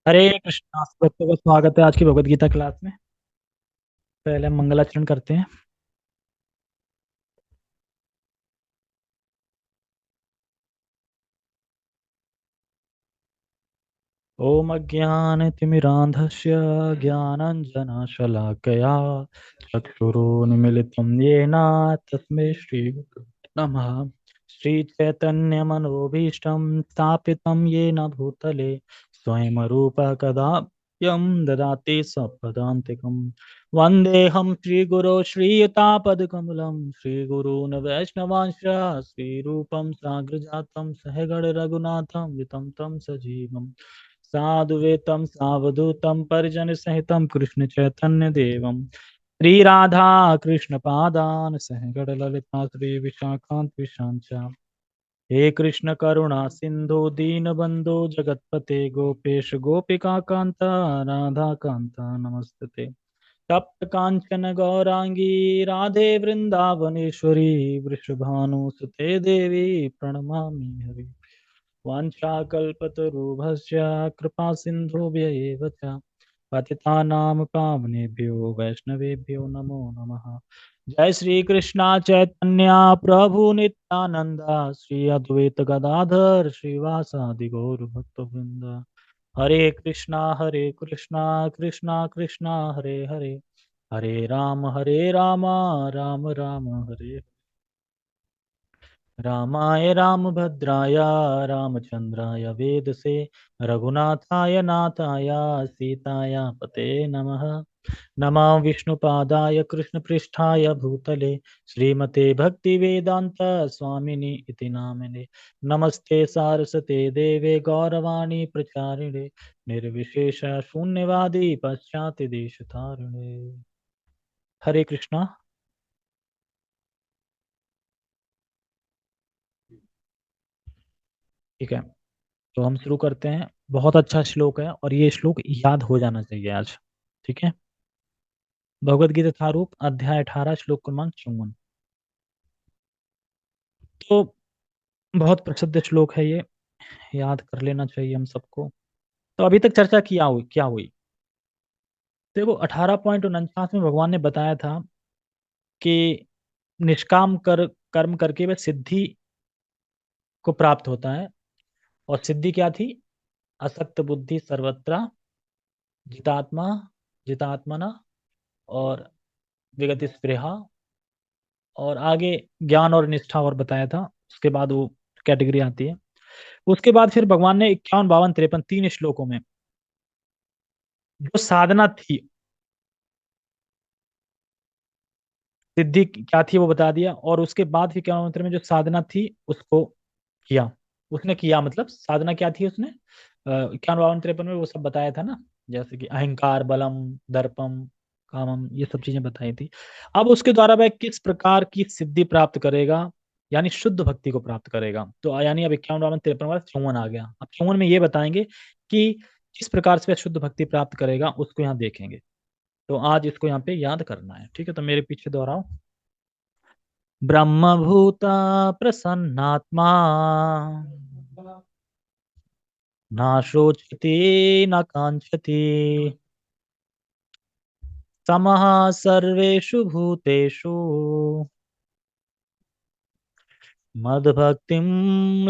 हरे कृष्णा। सब बच्चों का स्वागत है आज की भगवत गीता क्लास में। पहले हम मंगलाचरण करते हैं। ओम अज्ञानतिमिरान्धस्य ज्ञानाञ्जनशलाकया चक्षुरुन्मीलितं येन तस्मै श्रीगुरुवे नमः। श्रीचैतन्यमनोभीष्टं स्थापितं येन भूतले स्वयं रूपः कदा ददाति स्वपदान्तिकम्। वन्देऽहं श्रीगुरो श्रीयुतापदकमलं श्रीगुरून् वैष्णवांश्च श्रीरूपं साग्रजातं सहगण रघुनाथं वितं तं सजीवम् साधुवेतं सावधूतं परिजन सहितं कृष्ण चैतन्य देवं श्री राधा कृष्ण पादान सहगण ललिता श्री विशाखांत विशांचा। हे कृष्ण करुणा सिंधु दीन बंधु जगतपते गोपेश गोपिका कांता राधा कांता नमस्ते। तप्त कांचन गौरांगी राधे वृंदावनेश्वरी वृषभानुसुते देवी प्रणमामि हरि। वाञ्छाकल्पतरुभ्यश्च कृपा सिन्धुभ्य एव च पतितानां पावनेभ्यो वैष्णवेभ्यो नमो नमः। जय श्री कृष्णा चैतन्य प्रभु नित्यानंद श्री अद्वैत गदाधर श्रीवासादि गौर भक्तवृंद। हरे कृष्णा कृष्णा कृष्णा हरे हरे, हरे राम राम राम हरे। रामाय रामभद्राय रामचंद्राय वेदसे रघुनाथाय नाथाय सीताय पते नमः। नमः विष्णुपादाय कृष्णपृष्ठाय भूतले श्रीमते भक्तिवेदांत स्वामिनि इति नामिने। नमस्ते सारस्वते देवे गौरवाणी प्रचारिणे निर्विशेष शून्यवादी पश्चात देश तारिणे। हरे कृष्णा। ठीक है, तो हम शुरू करते हैं। बहुत अच्छा श्लोक है और ये श्लोक याद हो जाना चाहिए आज। ठीक है। भगवद गीता यथारूप अध्याय 18 श्लोक क्रमांक 54। तो बहुत प्रसिद्ध श्लोक है ये, याद कर लेना चाहिए हम सबको। तो अभी तक चर्चा क्या हुई। देखो 18.49 में भगवान ने बताया था कि निष्काम कर्म करके वह सिद्धि को प्राप्त होता है। और सिद्धि क्या थी? असक्त बुद्धि सर्वत्र जितात्मा जितात्मना और विगत स्पृहा। और आगे ज्ञान और निष्ठा और बताया था। उसके बाद वो कैटेगरी आती है। उसके बाद फिर भगवान ने 51 52 53 तीन श्लोकों में जो साधना थी, सिद्धि क्या थी वो बता दिया। और उसके बाद फिर 51 मंत्र में जो साधना थी उसको किया। उसने किया मतलब साधना क्या थी उसने 51 52 53 में वो सब बताया था ना। जैसे कि अहंकार बलम दर्पम कामम ये सब चीजें बताई थी। अब उसके द्वारा वह किस प्रकार की सिद्धि प्राप्त करेगा, यानी शुद्ध भक्ति को प्राप्त करेगा। तो यानी अब 51 52 53 वाला 54 आ गया। अब 54 में ये बताएंगे कि किस प्रकार से वह शुद्ध भक्ति प्राप्त करेगा, उसको यहाँ देखेंगे। तो आज इसको यहाँ पे याद करना है। ठीक है, तो मेरे पीछे दोहराओ। ब्रह्मभूत प्रसन्नात्मा न शोचति न कांक्षति समः सर्वेषु भूतेषु मद्भक्तिं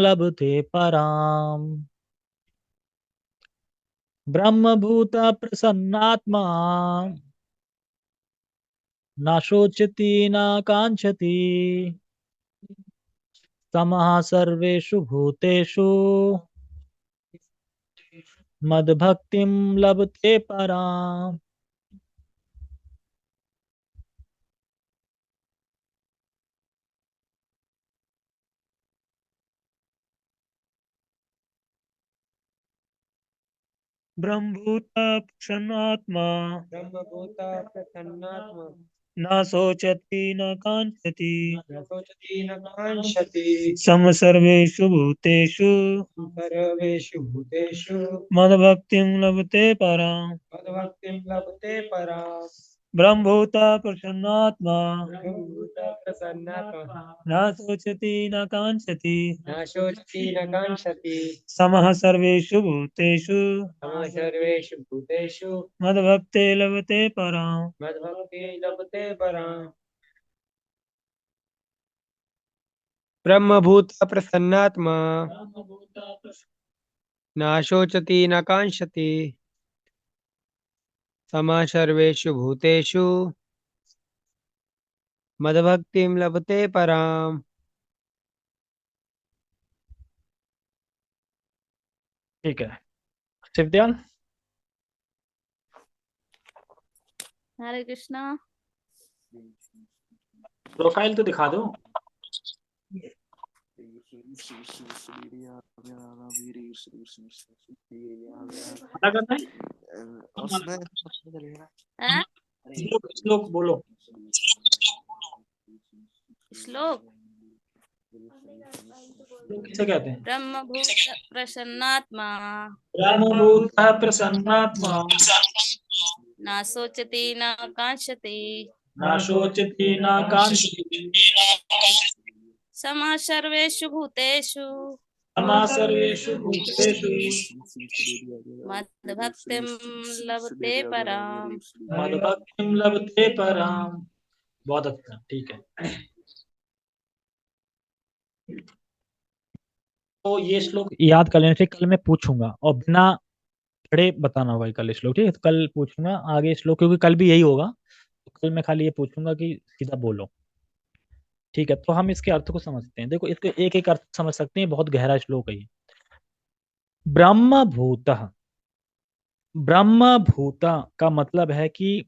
लभते पराम। ब्रह्मभूत प्रसन्नात्मा न शोचति न कांक्षति समः सर्वेषु भूतेषु मद्भक्तिं लभते पराम। ब्रह्मभूत प्रसन्नात्मा ब्रह्मभूत प्रसन्नात्मा न शोचति न कांक्षति न शोचति न काङ्क्षति सम सर्वेषु भूतेषु सर्वेषु भूतेषु मद्भक्तिं लभते पराम्। मद्भक्तिं लभते पराम्। ब्रह्मभूता प्रसन्नात्मा ब्रह्मभूता प्रसन्नात्मा न शोचति न कांक्षति न शोचति न कांक्षति समः सर्वेषु भूतेषु समः सर्वेषु भूतेषु मद्भक्ते लभते पराम्। मद्भक्ति लभते पराम्। ब्रह्मभूता प्रसन्नात्मा न शोचति न कांक्षति समः सर्वेषु भूतेषु मद्भक्तिं लभते पराम्। ठीक है शिवदयाल। हरे कृष्णा। प्रोफाइल तो दिखा दो। क्या करना है? हैं? श्लोक बोलो। श्लोक किसे कहते हैं? ब्रह्मभूत प्रसन्नात्मा ब्रह्मभूतः प्रसन्नात्मा न शोचति न कांक्षति न शोचति न कांक्षति समः सर्वेषु भूतेषु समः सर्वेषु भूतेषु मद्भक्तिं लभते पराम्। मद्भक्तिं लभते पराम्। बहुत अच्छा ठीक है। तो ये श्लोक याद कर लेने से कल मैं पूछूंगा और बिना पढ़े बताना होगा कल श्लोक। ठीक है तो कल पूछूंगा आगे श्लोक क्योंकि कल भी यही होगा। तो कल मैं खाली ये पूछूंगा कि सीधा बोलो। ठीक है तो हम इसके अर्थ को समझते हैं। देखो इसके एक एक अर्थ समझ सकते हैं। बहुत गहरा श्लोक है ये। ब्रह्म भूत ब्रह्म भूत का मतलब है कि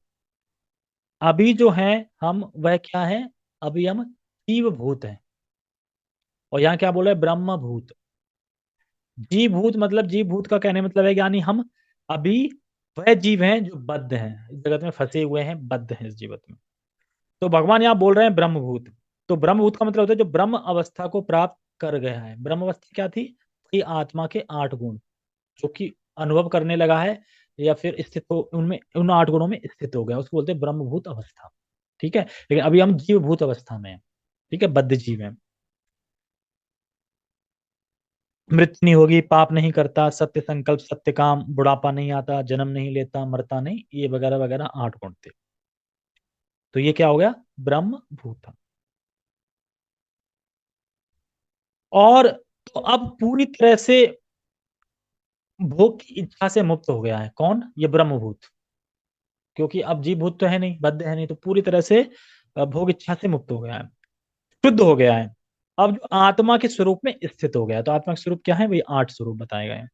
अभी जो है हम वह क्या है। अभी हम जीव भूत हैं। और यहाँ क्या बोला है ब्रह्म भूत। जीव भूत मतलब जीव भूत का कहने मतलब है यानी हम अभी वह जीव हैं जो बद्ध हैं इस जगत में फंसे हुए हैं बद्ध हैं इस जीवत में। तो भगवान यहाँ बोल रहे हैं ब्रह्मभूत। तो ब्रह्मभूत का मतलब होता है जो ब्रह्म अवस्था को प्राप्त कर गया है। ब्रह्म अवस्था क्या थी कि आत्मा के 8 गुण जो कि अनुभव करने लगा है या फिर स्थित हो उनमें उन 8 गुणों में स्थित हो गया उसको बोलते हैं ब्रह्मभूत अवस्था। ठीक है लेकिन अभी हम जीवभूत अवस्था में हैं। ठीक है बद्ध जीव हैं। मृत्यु नहीं होगी पाप नहीं करता सत्य संकल्प सत्य काम बुढ़ापा नहीं आता जन्म नहीं लेता मरता नहीं ये वगैरह वगैरह 8 गुण थे। तो ये क्या हो गया ब्रह्म भूत। और तो अब पूरी तरह से भोग की इच्छा से मुक्त हो गया है कौन ये ब्रह्मभूत। क्योंकि अब जीव भूत तो है नहीं बद्ध है नहीं तो पूरी तरह से भोग इच्छा से मुक्त हो गया है शुद्ध हो गया है। अब जो आत्मा के स्वरूप में स्थित हो गया है तो आत्मा के स्वरूप क्या है वही 8 स्वरूप बताए गए हैं।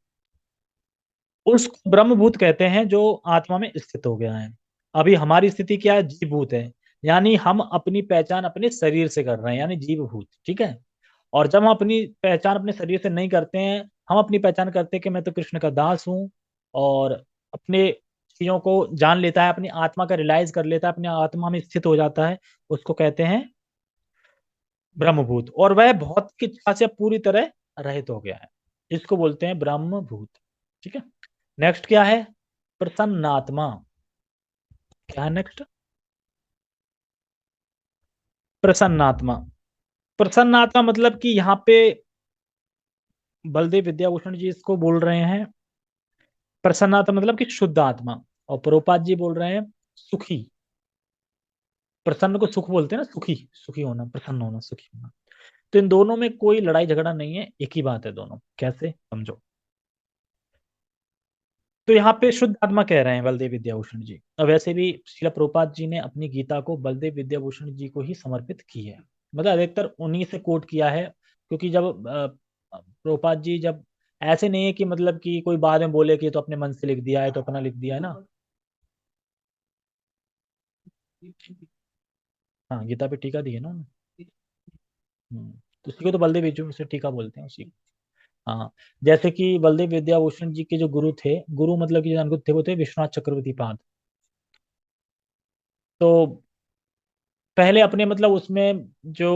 उसको ब्रह्मभूत कहते हैं जो आत्मा में स्थित हो गया है। अभी हमारी स्थिति क्या है जीवभूत है यानी हम अपनी पहचान अपने शरीर से कर रहे हैं यानी जीवभूत। ठीक है और जब हम अपनी पहचान अपने शरीर से नहीं करते हैं हम अपनी पहचान करते हैं कि मैं तो कृष्ण का दास हूँ और अपने चीजों को जान लेता है अपनी आत्मा का रियलाइज कर लेता है अपनी आत्मा में स्थित हो जाता है उसको कहते हैं ब्रह्मभूत। और वह भौतिक की इच्छा से पूरी तरह रहित हो गया है इसको बोलते हैं ब्रह्मभूत। ठीक है नेक्स्ट क्या है प्रसन्नात्मा। क्या है नेक्स्ट प्रसन्नात्मा। प्रसन्नात्मा मतलब कि यहाँ पे बलदेव विद्याभूषण जी इसको बोल रहे हैं प्रसन्नात्मा मतलब कि शुद्ध आत्मा। और प्रभुपाद जी बोल रहे हैं सुखी। प्रसन्न को सुख बोलते हैं ना सुखी सुखी होना प्रसन्न होना सुखी होना। तो इन दोनों में कोई लड़ाई झगड़ा नहीं है एक ही बात है दोनों कैसे समझो। तो यहाँ पे शुद्ध आत्मा कह रहे हैं बलदेव विद्याभूषण जी। और वैसे भी श्रील प्रभुपाद जी ने अपनी गीता को बलदेव विद्याभूषण जी को ही समर्पित की है। मतलब अधिकतर उन्हीं से कोट किया है क्योंकि जब प्रभुपाद जी जब ऐसे नहीं है कि मतलब कि कोई बाद में बोले कि तो अपने मन से लिख दिया है तो अपना लिख दिया है ना। हाँ गीता पे टीका दी है ना उन्होंने। तो उसी को तो बलदेव विद्याभूषण से टीका बोलते हैं उसी को। हाँ जैसे कि बलदेव विद्याभूषण जी के जो गुरु थे गुरु मतलब कि जो अनकुत थे वो थे विश्वनाथ चक्रवर्ती पाद। तो पहले अपने मतलब उसमें जो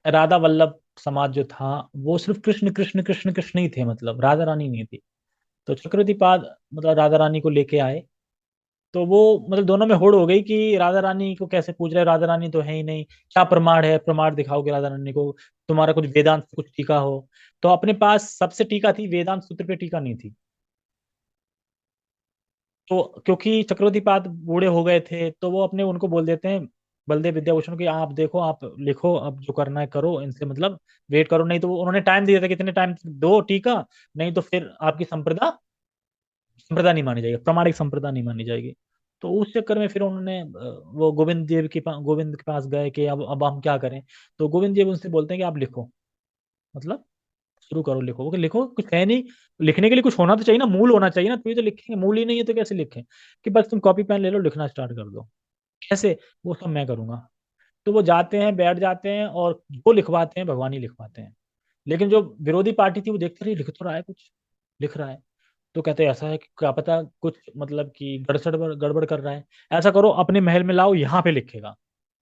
राधा वल्लभ समाज जो था वो सिर्फ कृष्ण कृष्ण कृष्ण कृष्ण ही थे मतलब राधा रानी नहीं थी। तो चक्रवर्ती पाद मतलब राधा रानी को लेके आए। तो वो मतलब दोनों में होड़ हो गई कि राधा रानी को कैसे पूछ रहे, राधा रानी तो है ही नहीं, क्या प्रमाण है, प्रमाण दिखाओगे राधा रानी को, तुम्हारा कुछ वेदांत से कुछ टीका हो। तो अपने पास सबसे टीका थी, वेदांत सूत्र पे टीका नहीं थी। तो क्योंकि चक्रवर्ती पाद बूढ़े हो गए थे, तो वो अपने उनको बोल देते हैं बलदेव विद्याभूषण की, आप देखो, आप लिखो, अब जो करना है करो, इनसे मतलब वेट करो। नहीं तो उन्होंने टाइम दिया था, कितने टाइम दो टीका, नहीं तो फिर आपकी संप्रदा संप्रदा नहीं मानी जाएगी, प्रामाणिक संप्रदा नहीं मानी जाएगी। तो उस चक्कर में फिर उन्होंने वो गोविंद के पास गए कि अब हम क्या करें। तो गोविंद देव उनसे बोलते हैं कि आप लिखो, मतलब शुरू करो, लिखो। वो कि लिखो, कुछ है नहीं, लिखने के लिए कुछ होना तो चाहिए ना, मूल होना चाहिए ना, तभी तो लिखेंगे, मूल ही नहीं है तो कैसे लिखें। कि बस तुम कॉपी पेन ले लो, लिखना स्टार्ट कर दो। कैसे, वो सब मैं करूंगा। तो वो जाते हैं, बैठ जाते हैं, और जो लिखवाते हैं भगवान ही लिखवाते हैं। लेकिन जो विरोधी पार्टी थी वो देखते रही, लिख तो रहा है कुछ, लिख रहा है। तो कहते हैं ऐसा है कि क्या पता कुछ मतलब कि गड़बड़ गड़बड़ कर रहा है, ऐसा करो अपने महल में लाओ, यहाँ पे लिखेगा।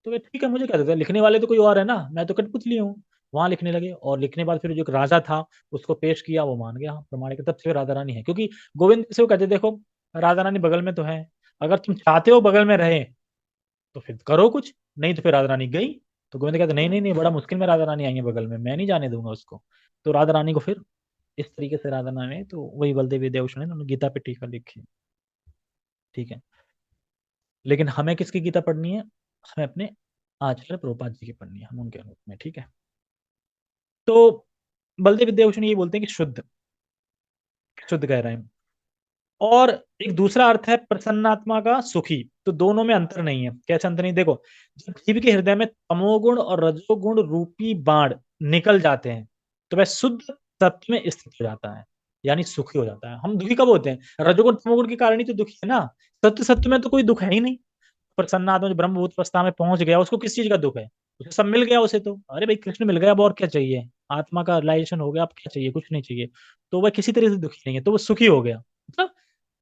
तो वे ठीक है, मुझे क्या देता है, लिखने वाले तो कोई और है ना, मैं तो कठपुतली हूँ। वहां लिखने लगे, और लिखने के बाद फिर जो एक राजा था उसको पेश किया, वो मान गया, हाँ प्रमाणिक है। तब से राधा रानी है, क्योंकि गोविंद से वो कहते देखो राधा रानी बगल में तो है, अगर तुम चाहते हो बगल में रहे तो फिर करो कुछ, नहीं तो फिर राधा रानी गई। तो गोविंद कहते नहीं नहीं नहीं, बड़ा मुश्किल में राधा रानी आई है बगल में, मैं नहीं जाने दूंगा उसको। तो राधा रानी को फिर इस तरीके से राधा रानी ने, तो वही बलदेव विद्याभूषण ने उन्होंने गीता पे टीका लिखी। ठीक है, लेकिन हमें किसकी गीता पढ़नी है, हमें अपने आचार्य प्रभुपाद जी की पढ़नी है, हम उनके अनुरूप में। ठीक है, तो बलदेव विद्याभूषण ये बोलते हैं कि शुद्ध, शुद्ध कह रहे हैं। और एक दूसरा अर्थ है प्रसन्नात्मा का सुखी। तो दोनों में अंतर नहीं है। कैसे अंतर नहीं, देखो, जब जीव के हृदय में तमोगुण और रजोगुण रूपी बाण निकल जाते हैं तो वह शुद्ध सत्य में स्थित हो जाता है, यानी सुखी हो जाता है। हम दुखी कब होते हैं, रजोगुण तमोगुण के कारण ही तो दुखी है ना। सत्य सत्य में तो कोई दुख है ही नहीं। प्रसन्नात्मा जो ब्रह्मभूत अवस्था में पहुंच गया, उसको किस चीज का दुख है, उसे सब मिल गया उसे, तो अरे भाई कृष्ण मिल गया, अब और क्या चाहिए, आत्मा का रिलाइजेशन हो गया, अब क्या चाहिए, कुछ नहीं चाहिए। तो वह किसी तरह से दुखी नहीं है, तो वो सुखी हो गया, मतलब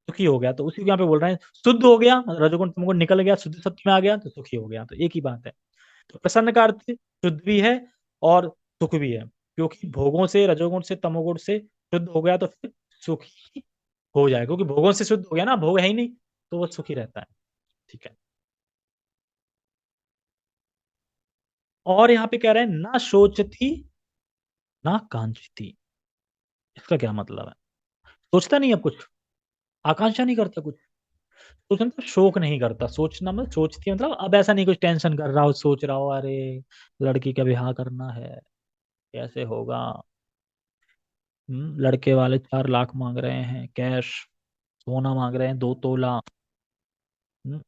सुखी हो गया। तो उसी को यहाँ पे बोल रहे हैं, शुद्ध हो गया, रजोगुण तमोगुण निकल गया, शुद्ध सत्य में आ गया तो सुखी हो गया, तो एक ही बात है। तो प्रसन्न का अर्थ शुद्ध भी है और सुख भी है, क्योंकि भोगों से, रजोगुण से, तमोगुण से शुद्ध हो गया तो फिर सुखी हो जाएगा, क्योंकि भोगों से शुद्ध हो गया ना, भोग है ही नहीं, तो वो सुखी रहता है। ठीक है, और यहाँ पे कह रहे हैं ना शोचती ना कांचती। इसका क्या मतलब है, सोचता नहीं अब कुछ, आकांक्षा नहीं करता कुछ, सोचना मतलब शोक नहीं करता, सोचना मतलब सोचती है, मतलब अब ऐसा नहीं कुछ टेंशन कर रहा हो, सोच रहा हो अरे लड़की का ब्याह करना है, कैसे होगा, लड़के वाले 4 लाख मांग रहे हैं कैश, सोना मांग रहे हैं 2 तोला,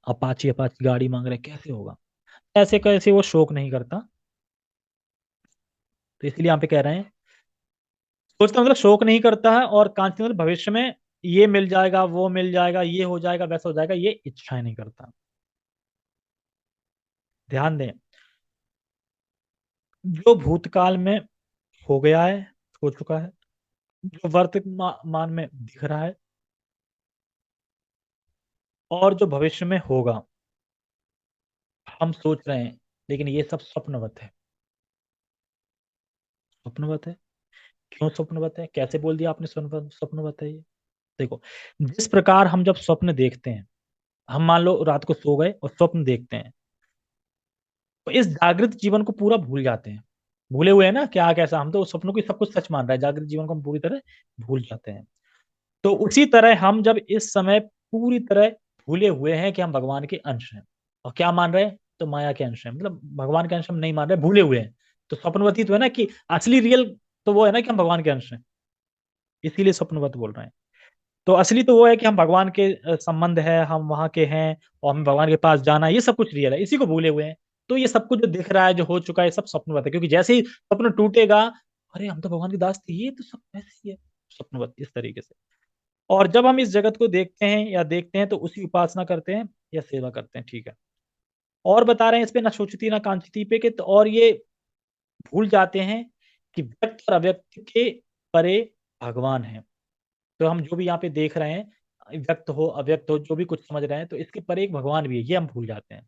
अपाची अपाची गाड़ी मांग रहे हैं, कैसे होगा, ऐसे कैसे वो शोक नहीं करता। तो इसलिए यहाँ पे कह रहे हैं सोचता मतलब शोक नहीं करता है, और कांची मतलब भविष्य में ये मिल जाएगा, वो मिल जाएगा, ये हो जाएगा, वैसा हो जाएगा, ये इच्छाएं नहीं करता। ध्यान दें, जो भूतकाल में हो गया है, हो चुका है, जो वर्तमान में दिख रहा है, और जो भविष्य में होगा, हम सोच रहे हैं, लेकिन ये सब स्वप्नवत है। स्वप्नवत है, क्यों स्वप्नवत है, कैसे बोल दिया आपने स्वप्नवत है ये। देखो, जिस प्रकार हम जब स्वप्न देखते हैं, हम मान लो रात को सो गए और स्वप्न देखते हैं, तो इस जागृत जीवन को पूरा भूल जाते हैं। भूले हुए हैं ना, क्या कैसा, हम तो उस सपनों को सब कुछ सच मान रहे हैं, जागृत जीवन को हम पूरी तरह भूल जाते हैं। तो उसी तरह हम जब इस समय पूरी तरह भूले हुए हैं कि हम भगवान के अंश हैं, और क्या मान रहे हैं, तो माया के अंश हैं, मतलब भगवान के अंश हम नहीं मान रहे, भूले हुए हैं। तो स्वप्नवती तो है ना कि असली रियल तो वो है ना कि हम भगवान के अंश हैं, इसीलिए स्वप्नवत बोल रहे हैं। तो असली तो वो है कि हम भगवान के संबंध है, हम वहां के हैं, और हमें भगवान के पास जाना है, ये सब कुछ रियल है, इसी को भूले हुए हैं। तो ये सब कुछ जो दिख रहा है, जो हो चुका है, सब स्वप्नवत है, क्योंकि जैसे ही स्वप्न टूटेगा, अरे हम तो भगवान के दास थे, ये तो सब ऐसे ही है, स्वप्नवत इस तरीके से। और जब हम इस जगत को देखते हैं या देखते हैं, तो उसी उपासना करते हैं या सेवा करते हैं। ठीक है, और बता रहे हैं इस पे, ना सोचती ना कांचती पे के, तो और ये भूल जाते हैं कि व्यक्त और अव्यक्त के परे भगवान है। तो हम जो भी यहाँ पे देख रहे हैं, व्यक्त हो अव्यक्त हो, जो भी कुछ समझ रहे हैं, तो इसके परे एक भगवान भी है, ये हम भूल जाते हैं।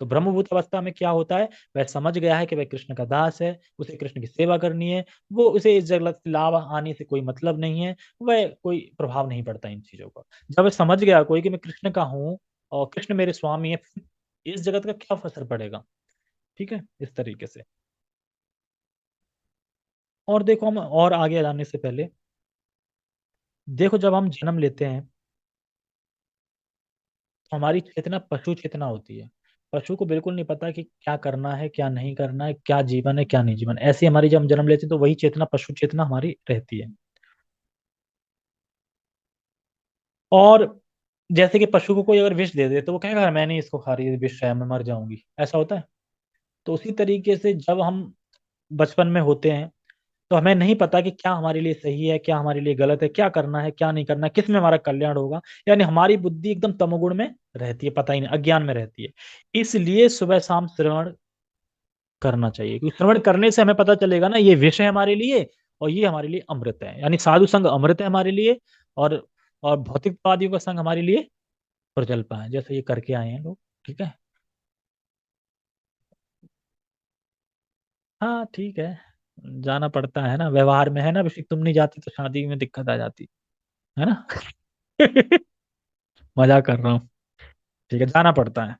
तो ब्रह्मभूत अवस्था में क्या होता है, वह समझ गया है कि वह कृष्ण का दास है, उसे कृष्ण की सेवा करनी है, वो उसे इस जगत से लाभ आने से कोई मतलब नहीं है, वह कोई प्रभाव नहीं पड़ता इन चीजों का। जब वह समझ गया कोई कि मैं कृष्ण का हूँ और कृष्ण मेरे स्वामी है, इस जगत का क्या असर पड़ेगा? ठीक है, इस तरीके से। और देखो, हम और आगे जाने से पहले देखो, जब हम जन्म लेते हैं तो हमारी चेतना पशु चेतना होती है। पशु को बिल्कुल नहीं पता कि क्या करना है, क्या नहीं करना है, क्या जीवन है, क्या नहीं जीवन। ऐसे हमारी जब हम जन्म लेते हैं तो वही चेतना, पशु चेतना हमारी रहती है। और जैसे कि पशु को कोई अगर विष दे दे तो वो कहेगा मैं नहीं इसको खा रही, ये विष है, मैं मर जाऊंगी, ऐसा होता है। तो उसी तरीके से जब हम बचपन में होते हैं तो हमें नहीं पता कि क्या हमारे लिए सही है, क्या हमारे लिए गलत है, क्या करना है, क्या नहीं करना है, किस में हमारा कल्याण होगा। यानी हमारी बुद्धि एकदम तमोगुण में रहती है, पता ही नहीं, अज्ञान में रहती है। इसलिए सुबह शाम श्रवण करना चाहिए, क्योंकि श्रवण करने से हमें पता चलेगा ना ये विषय है हमारे लिए और ये हमारे लिए अमृत है। यानी साधु संग अमृत है हमारे लिए, और भौतिकवादियों का संग हमारे लिए प्रजल्पा है, जैसे ये करके आए हैं लोग। ठीक है। हाँ ठीक है, जाना पड़ता है ना, व्यवहार में है ना अभिषेक, तुम नहीं जाती तो शादी में दिक्कत आ जाती है ना। मजाक कर रहा हूँ। ठीक है, जाना पड़ता है।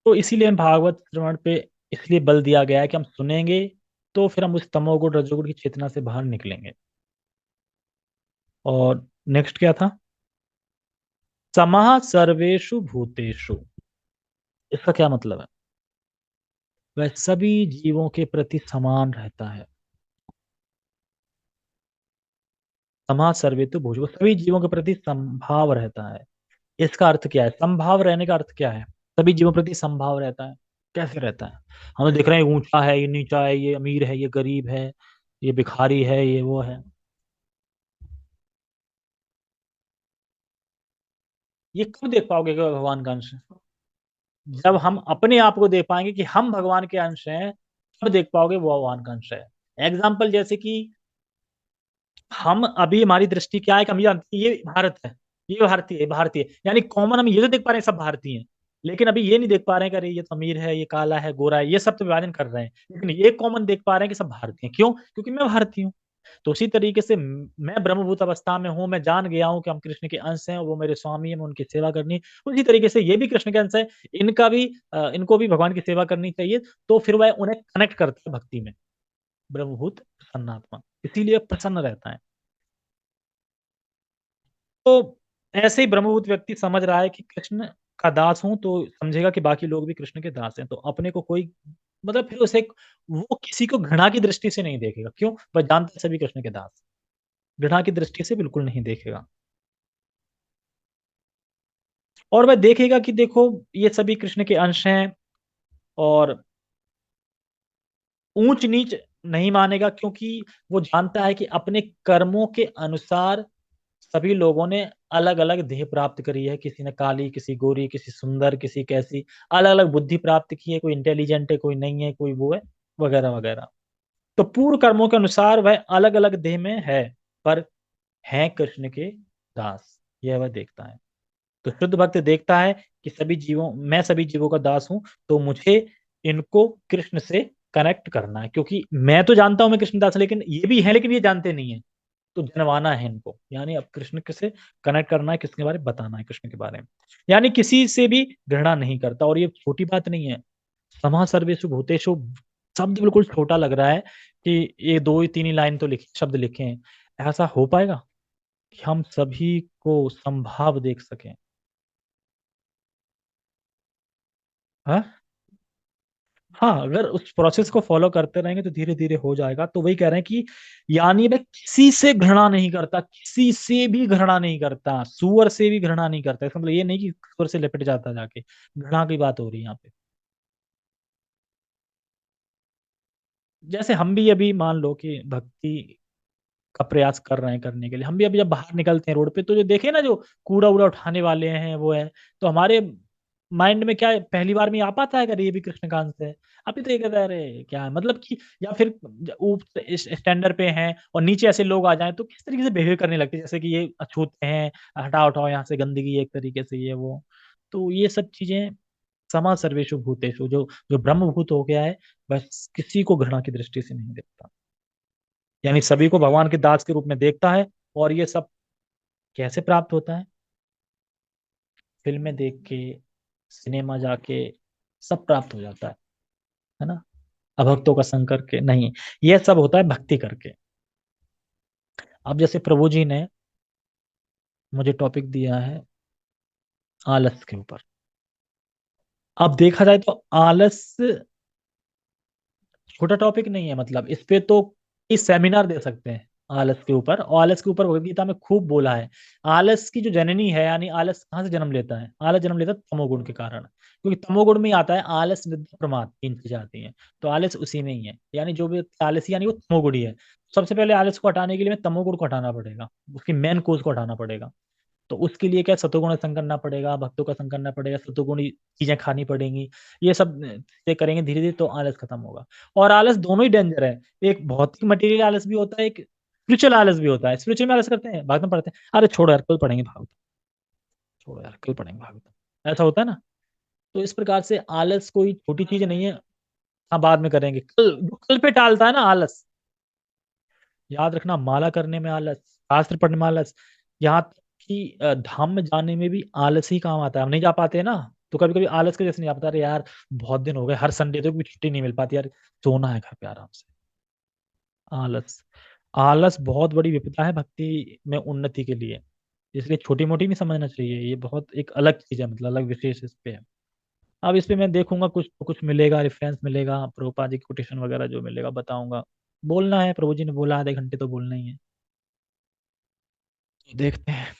तो इसीलिए हम भागवत श्रवण पे इसलिए बल दिया गया है कि हम सुनेंगे तो फिर हम उस तमोगुण रजोगुण की चेतना से बाहर निकलेंगे। और नेक्स्ट क्या था? समः सर्वेषु भूतेषु, इसका क्या मतलब है? वह सभी जीवों के प्रति समान रहता है। समः सर्वेतु भूतेषु, वो सभी जीवों के प्रति समभाव रहता है। इसका अर्थ क्या है? समभाव रहने का अर्थ क्या है? सभी जीवों के प्रति समभाव रहता है, कैसे रहता है? हम तो देख रहे हैं ये ऊंचा है, ये नीचा है, ये अमीर है, ये गरीब है, ये भिखारी है, ये वो है। ये कब देख पाओगे कि भगवान का अंश है? जब हम अपने आप को देख पाएंगे कि हम भगवान के अंश हैं, तब देख पाओगे वो भगवान का अंश है। एग्जाम्पल जैसे कि हम अभी, हमारी दृष्टि क्या है कि हम ये जानते हैं ये भारत है, ये भारतीय है, भारतीय, यानी कॉमन हम ये तो देख पा रहे हैं सब भारतीय हैं। लेकिन अभी ये नहीं देख पा रहे हैं कि अरे ये तो अमीर है, ये काला है, गोरा है, ये सब तो विभाजन कर रहे हैं। लेकिन ये कॉमन देख पा रहे हैं कि सब भारतीय हैं। क्यों? क्योंकि मैं भारतीय हूँ। तो उसी तरीके से मैं ब्रह्मभूत अवस्था में हूँ, मैं जान गया हूँ कि हम कृष्ण के अंश हैं, वो मेरे स्वामी हैं, मैं उनकी सेवा करनी। उसी तरीके से ये भी कृष्ण के अंश है, इनका भी इनको भी भगवान की सेवा करनी चाहिए। तो फिर वह उन्हें कनेक्ट करता है भक्ति में। ब्रह्मभूत प्रसन्नात्मा, इसीलिए प्रसन्न रहता है। तो ऐसे ही ब्रह्मभूत व्यक्ति समझ रहा है कि कृष्ण का दास हूं, तो समझेगा कि बाकी लोग भी कृष्ण के दास हैं। तो अपने को कोई, मतलब फिर उसे वो किसी को घृणा की दृष्टि से नहीं देखेगा। क्यों? वह जानता है सभी कृष्ण के दास, घृणा की दृष्टि से बिल्कुल नहीं देखेगा। और वह देखेगा कि देखो ये सभी कृष्ण के अंश हैं, और ऊंच नीच नहीं मानेगा, क्योंकि वो जानता है कि अपने कर्मों के अनुसार सभी लोगों ने अलग अलग देह प्राप्त करी है। किसी ने काली, किसी गोरी, किसी सुंदर, किसी कैसी, अलग अलग बुद्धि प्राप्त की है। कोई इंटेलिजेंट है, कोई नहीं है, कोई वो है, वगैरह वगैरह। तो पूर्व कर्मों के अनुसार वह अलग अलग देह में है, पर है कृष्ण के दास, यह वह देखता है। तो शुद्ध भक्त देखता है कि सभी जीवों, मैं सभी जीवों का दास हूं, तो मुझे इनको कृष्ण से कनेक्ट करना है। क्योंकि मैं तो जानता हूं मैं कृष्ण दास, लेकिन ये भी है, लेकिन ये जानते नहीं है। तो जनवाना है इनको, यानी अब कृष्ण के से कनेक्ट करना है, कृष्ण के बारे में बताना है, कृष्ण के बारे में। यानी किसी से भी घृणा नहीं करता। और ये छोटी बात नहीं है, समा सर्वेषु भूतेषु शब्द बिल्कुल छोटा लग रहा है कि ये दो ही तीन ही लाइन तो लिखे, शब्द लिखे हैं। ऐसा हो पाएगा कि हम सभी को संभाव देख सकें? हाँ, हाँ, अगर उस प्रोसेस को फॉलो करते रहेंगे तो धीरे धीरे हो जाएगा। तो वही कह रहे हैं कि यानी मैं किसी से घृणा नहीं करता, किसी से भी घृणा नहीं करता, सुअर से भी घृणा नहीं करता। इसका मतलब ये नहीं कि सुअर से लिपट जाता जाके, घृणा की बात हो रही है यहाँ पे। जैसे हम भी अभी मान लो कि भक्ति का प्रयास कर रहे हैं करने के लिए, हम भी अभी जब बाहर निकलते हैं रोड पे तो जो देखे ना, जो कूड़ा वूड़ा उठाने वाले हैं वो है, तो हमारे माइंड में क्या है, पहली बार में आ पाता है अगर ये भी कृष्णकांत से है। अभी तो ये कहता है अरे क्या है, मतलब कि, या फिर ऊपर स्टैंडर पे हैं और नीचे ऐसे लोग आ जाएं तो किस तरीके से बिहेव करने लगते हैं, जैसे कि ये अछूते हैं, हटाओ हटाओ यहाँ से, गंदगी है एक तरीके से, ये वो। तो ये सब चीजें, समा सर्वेषु भूतेषु, जो जो ब्रह्मभूत हो गया है, बस किसी को घृणा की दृष्टि से नहीं देखता। यानी सभी को भगवान के दास के रूप में देखता है। और ये सब कैसे प्राप्त होता है? फिल्में देख के, सिनेमा जाके सब प्राप्त हो जाता है ना? अभक्तों का संग करके नहीं, यह सब होता है भक्ति करके। अब जैसे प्रभु जी ने मुझे टॉपिक दिया है आलस के ऊपर। अब देखा जाए तो आलस छोटा टॉपिक नहीं है, मतलब इस पे तो इस सेमिनार दे सकते हैं आलस के ऊपर। और आलस के ऊपर भगवद गीता में खूब बोला है। आलस की जो जननी है, यानी आलस कहाँ से जन्म लेता है? आलस जन्म लेता है तमोगुण के कारण, क्योंकि तमोगुण में ही आता है आलस, निद्रा, प्रमाद, तीन चीजें आती हैं। तो आलस उसी में ही है, यानी जो भी आलसी यानी वो तमोगुणी है। सबसे पहले आलस को हटाने के लिए हमें तमोगुण को हटाना पड़ेगा, उसकी मेन कोज को हटाना पड़ेगा। तो उसके लिए क्या, सतोगुण संग करना पड़ेगा, भक्तों का संग करना पड़ेगा, सतोगुणी चीजें खानी पड़ेंगी। ये सब चीजें करेंगे धीरे धीरे तो आलस खत्म होगा। और आलस दोनों ही डेंजर है। एक भौतिक मटेरियल आलस भी होता है, एक स्पिरिचुअल आलस भी होता है। स्पिरिचुअल में आलस करते हैं, भागवत में पढ़ते हैं, अरे छोड़ो यार कल पढ़ेंगे भागवत, छोड़ो यार कल पढ़ेंगे भागवत, ऐसा होता है ना। तो इस प्रकार से आलस कोई छोटी चीज नहीं है। हाँ बाद में करेंगे, कल जो कल पे टालता है ना आलस, याद रखना, माला करने में आलस, शास्त्र पढ़ने में आलस, यहाँ तक कि धाम में जाने में भी आलस ही काम आता है। हम नहीं जा पाते ना, तो कभी कभी आलस की वजह से नहीं आ पाता। अरे यार बहुत दिन हो गए, हर संडे तो भी छुट्टी नहीं मिल पाती यार, सोना है घर पे आराम से। आलस, आलस बहुत बड़ी विपदा है भक्ति में उन्नति के लिए। इसलिए छोटी मोटी नहीं समझना चाहिए, ये बहुत एक अलग चीज है, मतलब अलग विशेष इस पे है। अब इस पे मैं देखूंगा, कुछ तो कुछ मिलेगा, रेफरेंस मिलेगा, प्रभुपाद जी की कोटेशन वगैरह जो मिलेगा बताऊंगा। बोलना है, प्रभु जी ने बोला आधे घंटे तो बोलना ही है, तो देखते हैं।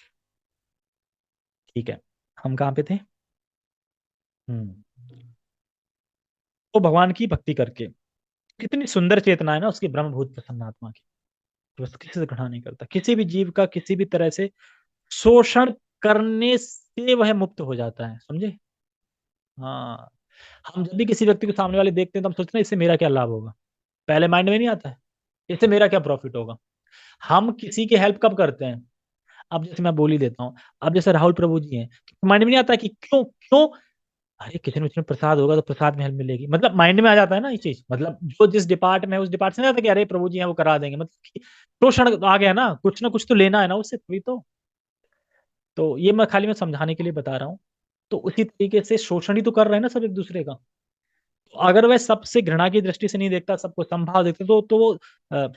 ठीक है, हम कहाँ पे थे? हम्म। तो भगवान की भक्ति करके, कितनी सुंदर चेतना है ना उसकी, ब्रह्मभूत प्रसन्न आत्मा की। तो बस किसी से घृणा नहीं करता, किसी भी जीव का किसी भी तरह से शोषण करने से वह मुक्त हो जाता है, समझे? हाँ, हम जब भी किसी व्यक्ति को सामने वाले देखते हैं तो हम सोचते हैं इससे मेरा क्या लाभ होगा, पहले माइंड में नहीं आता है, इससे मेरा क्या प्रॉफिट होगा। हम किसी की हेल्प कब करते हैं? अब जैसे मैं बोल ही देता हूँ, अब जैसे राहुल प्रभु जी हैं, तो माइंड में नहीं आता कि क्यों क्यों, अरे किसी न किसी में प्रसाद होगा तो प्रसाद में हेल्प मिलेगी, मतलब माइंड में आ जाता है ना ये चीज, मतलब जो जिस डिपार्ट में है उस डिपार्ट से नहीं आता कि अरे प्रभु जी हैं वो करा देंगे, मतलब कि शोषण आ गया ना कुछ तो लेना है ना उससे, तभी तो ये मैं खाली मैं समझाने के लिए बता रहा हूँ। तो उसी तरीके से शोषण ही तो कर रहे हैं ना सब एक दूसरे का। तो अगर वह सबसे घृणा की दृष्टि से नहीं देखता, सबको संभाव देखते, तो वो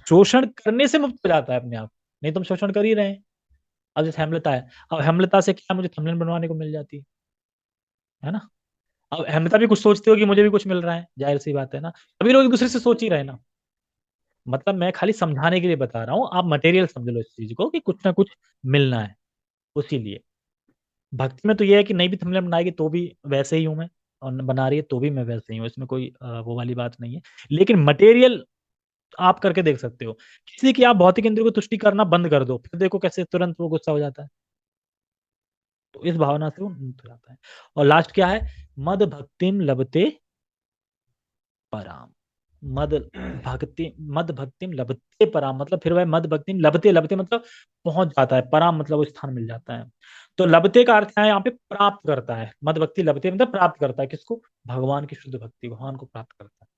शोषण करने से मुक्त हो जाता है अपने आप। नहीं तो हम शोषण कर ही रहे हैं। अब जैसे हेमलता है, अब हेमलता से क्या मुझे थंबनेल बनवाने को मिल जाती है ना। अब हेमलता भी कुछ सोचती हो कि मुझे भी कुछ मिल रहा है, जाहिर सी बात है ना। अभी लोग एक दूसरे से सोच ही रहे हैं ना। मतलब मैं खाली समझाने के लिए बता रहा हूँ, आप मटेरियल समझ लो इस चीज को कि कुछ ना कुछ मिलना है। उसी लिए भक्ति में तो ये है कि नहीं भी थंबनेल बनाएगी तो भी वैसे ही हूं मैं, और बना रही है तो भी मैं वैसे ही हूँ, इसमें कोई वो वाली बात नहीं है। लेकिन मटेरियल आप करके देख सकते हो। किसी की आप भौतिक इंद्रियों को तुष्टि करना बंद कर दो, फिर देखो कैसे तुरंत वो गुस्सा हो जाता है। तो इस भावना से वो मुक्त हो जाता है। और लास्ट क्या है? मद भक्तिम लभते पराम। मद मद भक्तिम लभते पराम, मतलब फिर वह मद भक्तिम लभते, लभते मतलब पहुंच जाता है, पराम मतलब वो स्थान मिल जाता है। तो लभते का अर्थ है यहाँ पे प्राप्त करता है, मद भक्ति लभते मतलब प्राप्त करता है किसको? भगवान की शुद्ध भक्ति, भगवान को प्राप्त करता है।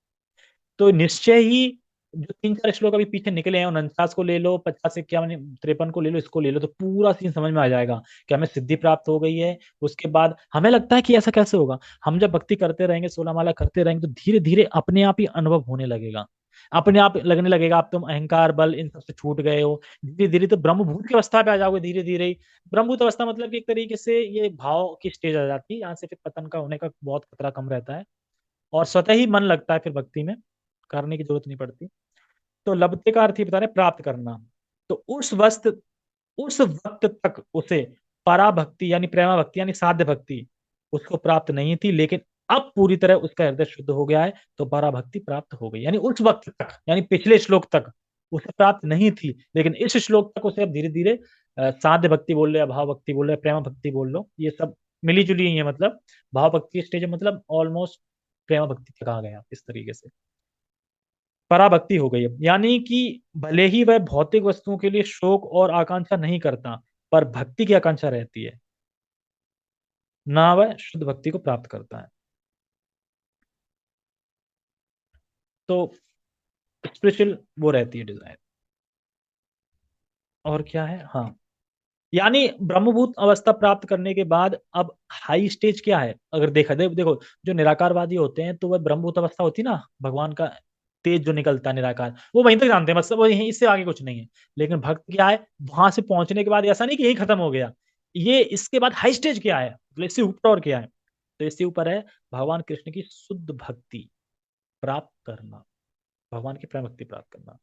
तो निश्चय ही जो तीन चार श्लोक अभी पीछे निकले हैं, 49 को ले लो, 50 51 53 को ले लो, इसको ले लो, तो पूरा सीन समझ में आ जाएगा कि हमें सिद्धि प्राप्त हो गई है। उसके बाद हमें लगता है कि ऐसा कैसे होगा, हम जब भक्ति करते रहेंगे, 16 माला करते रहेंगे, तो धीरे धीरे अपने आप ही अनुभव होने लगेगा। अपने आप लगने लगेगा आप तुम अहंकार बल इन सब से छूट गए हो। धीरे धीरे तो ब्रह्मभूत की अवस्था पे आ जाओगे, धीरे धीरे ही। ब्रह्मभूत अवस्था मतलब कि एक तरीके से ये भाव की स्टेज आ जाती है, यहाँ से फिर पतन का होने का बहुत खतरा कम रहता है। और स्वतः ही मन लगता है फिर भक्ति में, करने की जरूरत नहीं पड़ती। तो लभते का अर्थ ही बता रहे प्राप्त करना। तो उस वक्त तक उसे परा भक्ति यानी प्रेमा भक्ति यानी साध्य भक्ति उसको प्राप्त नहीं थी, लेकिन अब पूरी तरह उसका हृदय शुद्ध हो गया है, तो परा भक्ति प्राप्त हो गई। यानी उस वक्त तक, यानी पिछले श्लोक तक उसे प्राप्त नहीं थी, लेकिन इस श्लोक तक उसे अब धीरे धीरे साध्य भक्ति बोल रहे, भाव भक्ति बोल रहे, प्रेमा भक्ति बोल लो, ये सब मिली जुली ही है। मतलब भाव भक्ति स्टेज मतलब ऑलमोस्ट प्रेमा भक्ति तक आ गया इस तरीके से, पराभक्ति हो गई है। यानी कि भले ही वह भौतिक वस्तुओं के लिए शोक और आकांक्षा नहीं करता, पर भक्ति की आकांक्षा रहती है, ना वह शुद्ध भक्ति को प्राप्त करता है। तो स्पिरिचुअल वो रहती है डिजायर। और क्या है, हाँ, यानी ब्रह्मभूत अवस्था प्राप्त करने के बाद अब हाई स्टेज क्या है, अगर देखो जो निराकारवादी होते हैं तो वह ब्रह्मभूत अवस्था होती है ना, भगवान का तेज जो निकलता है निराकार, वो वहीं तक जानते हैं, बस वो यहीं, इससे आगे कुछ नहीं है। लेकिन भक्त क्या है, वहां से पहुंचने के बाद ऐसा नहीं कि यही खत्म हो गया, ये इसके बाद हाई स्टेज क्या है, मतलब इससे ऊपर और क्या है, तो इससे ऊपर है भगवान कृष्ण की शुद्ध भक्ति प्राप्त करना, भगवान की प्रेम भक्ति प्राप्त करना।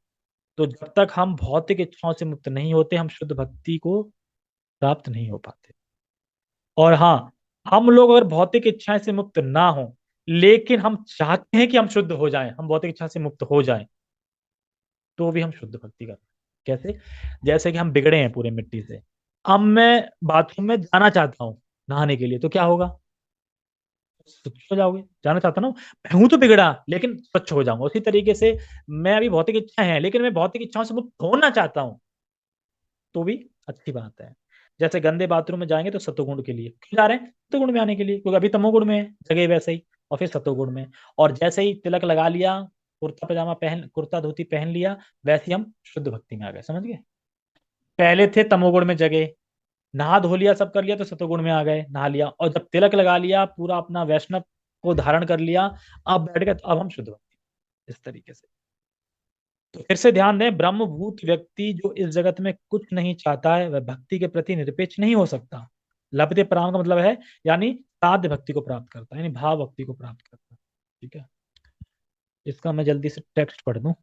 तो जब तक हम भौतिक इच्छाओं से मुक्त नहीं होते, हम शुद्ध भक्ति को प्राप्त नहीं हो पाते। और हाँ, हम लोग अगर भौतिक इच्छाएं से मुक्त ना हो, लेकिन हम चाहते हैं कि हम शुद्ध हो जाएं, हम भौतिक इच्छा से मुक्त हो जाएं, तो भी हम शुद्ध भक्ति कर रहे हैं। कैसे? जैसे कि हम बिगड़े हैं पूरे मिट्टी से, अब मैं बाथरूम में जाना चाहता हूँ नहाने के लिए, तो क्या होगा, स्वच्छ हो जाओगे, जाना चाहता ना, मैं हूं तो बिगड़ा लेकिन स्वच्छ हो जाऊंगा। उसी तरीके से मैं अभी भौतिक इच्छा है, लेकिन मैं भौतिक इच्छाओं से मुक्त होना चाहता हूँ, तो भी अच्छी बात है। जैसे गंदे बाथरूम में जाएंगे तो सतोगुण के लिए क्यों जा रहे हैं, सतोगुण में आने के लिए, क्योंकि अभी तमोगुण में है जगह वैसे ही, और फिर सतोगुण में। और जैसे ही तिलक लगा लिया, कुर्ता पजामा पहन, कुर्ता धोती पहन लिया, वैसे ही हम शुद्ध भक्ति में आ गए, समझ गए। पहले थे तमोगुण में जगह, नहा धो लिया, सब कर लिया, तो सतोगुण में आ गए, नहा लिया, और जब तिलक लगा लिया, पूरा अपना वैष्णव को धारण कर लिया, अब बैठ गए, तो अब हम शुद्ध भक्ति, इस तरीके से। तो फिर से ध्यान दें, ब्रह्मभूत व्यक्ति जो इस जगत में कुछ नहीं चाहता है, वह भक्ति के प्रति निरपेक्ष नहीं हो सकता। लभते पराम का मतलब है, यानी साध्य भक्ति को प्राप्त करता है, यानी भाव भक्ति को प्राप्त करता है। ठीक है, इसका मैं जल्दी से टेक्स्ट पढ़ दूं,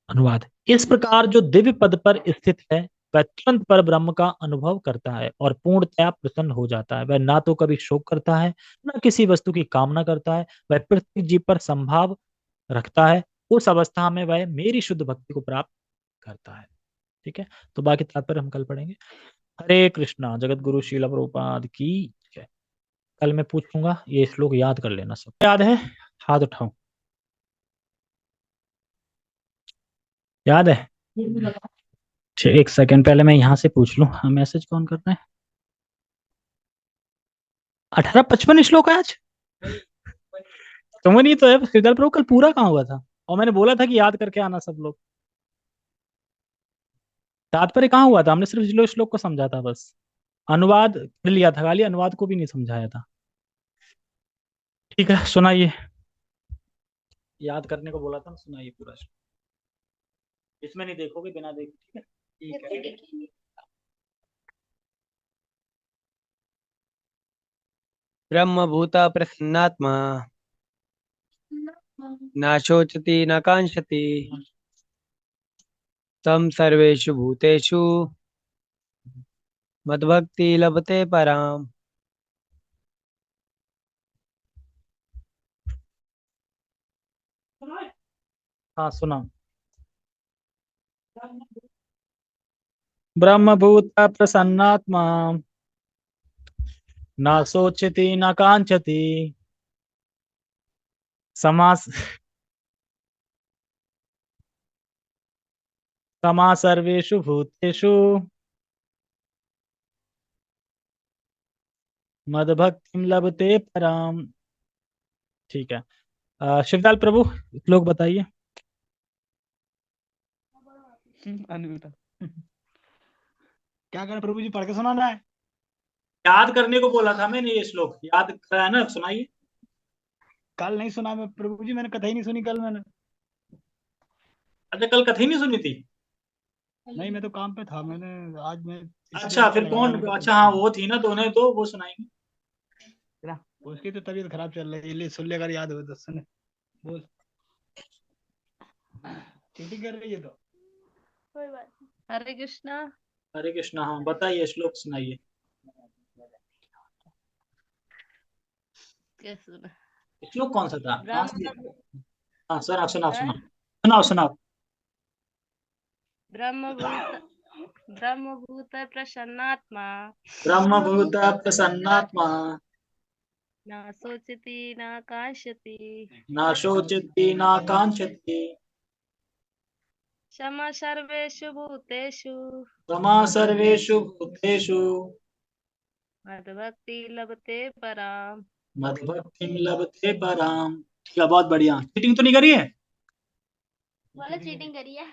अनुवाद। इस प्रकार जो दिव्य पद पर स्थित है, वह तुरंत पर ब्रह्म का अनुभव करता है और पूर्णतया प्रसन्न हो जाता है। वह ना तो कभी शोक करता है, न किसी वस्तु की कामना करता है, वह प्रत्येक जीव पर संभाव रखता है। उस अवस्था में वह मेरी शुद्ध भक्ति को प्राप्त करता है। ठीक है, तो बाकी तात्पर्य हम कल पढ़ेंगे। हरे कृष्णा। जगत गुरु श्रील प्रभुपाद की जय। कल मैं पूछूंगा, ये श्लोक याद कर लेना, सब याद है, हाथ उठाओ, याद है? एक सेकंड पहले मैं यहाँ से पूछ लूं, हाँ, मैसेज कौन कर रहा है? 1855 श्लोक है आज, तुम्हें नहीं तो है श्रीधर प्रभु, कल पूरा कहाँ हुआ था, और मैंने बोला था कि याद करके आना सब लोग। तात्पर्य कहाँ हुआ था, हमने सिर्फ श्लोक को समझा था बस, अनुवाद कर लिया था खाली, अनुवाद को भी नहीं समझाया था। ठीक है, सुनाइए, याद करने को बोला था ना, सुनाइए पूरा श्लोक। इसमें नहीं देखोगे, बिना देखे, ठीक है, ठीक है। ब्रह्मभूत प्रसन्नात्मा न शोचति न कांक्षति तम सर्वेषु भूतेषु मद्भक्ति लभते पराम। हाँ सुना। ब्रह्मभूत प्रसन्नात्मा न सोचति न कांचति समास समा सर्वेषु भूतेषु मदभक्तिम लभते पराम। ठीक है, शिवलाल प्रभु लोग बताइए। अनम्यूट। क्या करें प्रभु जी, पढ़ के सुनाना है? याद करने को बोला था मैंने, ये श्लोक याद कराया ना, सुनाइए। कल नहीं सुना मैं प्रभु जी, मैंने कथा ही नहीं सुनी कल मैंने। अच्छा, कल कथा ही नहीं सुनी थी? नहीं, मैं तो काम पे था, मैंने आज मैं अच्छा, फिर कौन, अच्छा हाँ वो थी ना, तो उन्हें तो वो सुनाएंगे। उसकी तो तबीयत खराब चल रही है, इसलिए सुन ले, अगर याद हो तो सुने। बोल, चीटिंग कर रही है तो। कोई बात नहीं। हरे कृष्णा। हरे कृष्णा, हाँ बताइए, श्लोक सुनाइए। क्या सुना? श्लोक कौन सा था? ब्रह्म हाँ सुनाओ सुनाओ सुनाओ सुनाओ सुनाओ। ब्रह्मभूत प्रसन्नात्मा ब्रह्मभूत प्रसन्नात्मा न सोचति न कांक्षति न शोचति न कांक्षति क्षमा सर्वेषु भूतेषु क्षमा सर्वेषु भूतेषु मद्भक्ति लभते पराम। मद्भक्तिं लभते पराम। ठीक है, बहुत बढ़िया। चीटिंग तो नहीं करी है? बोले चीटिंग करी है।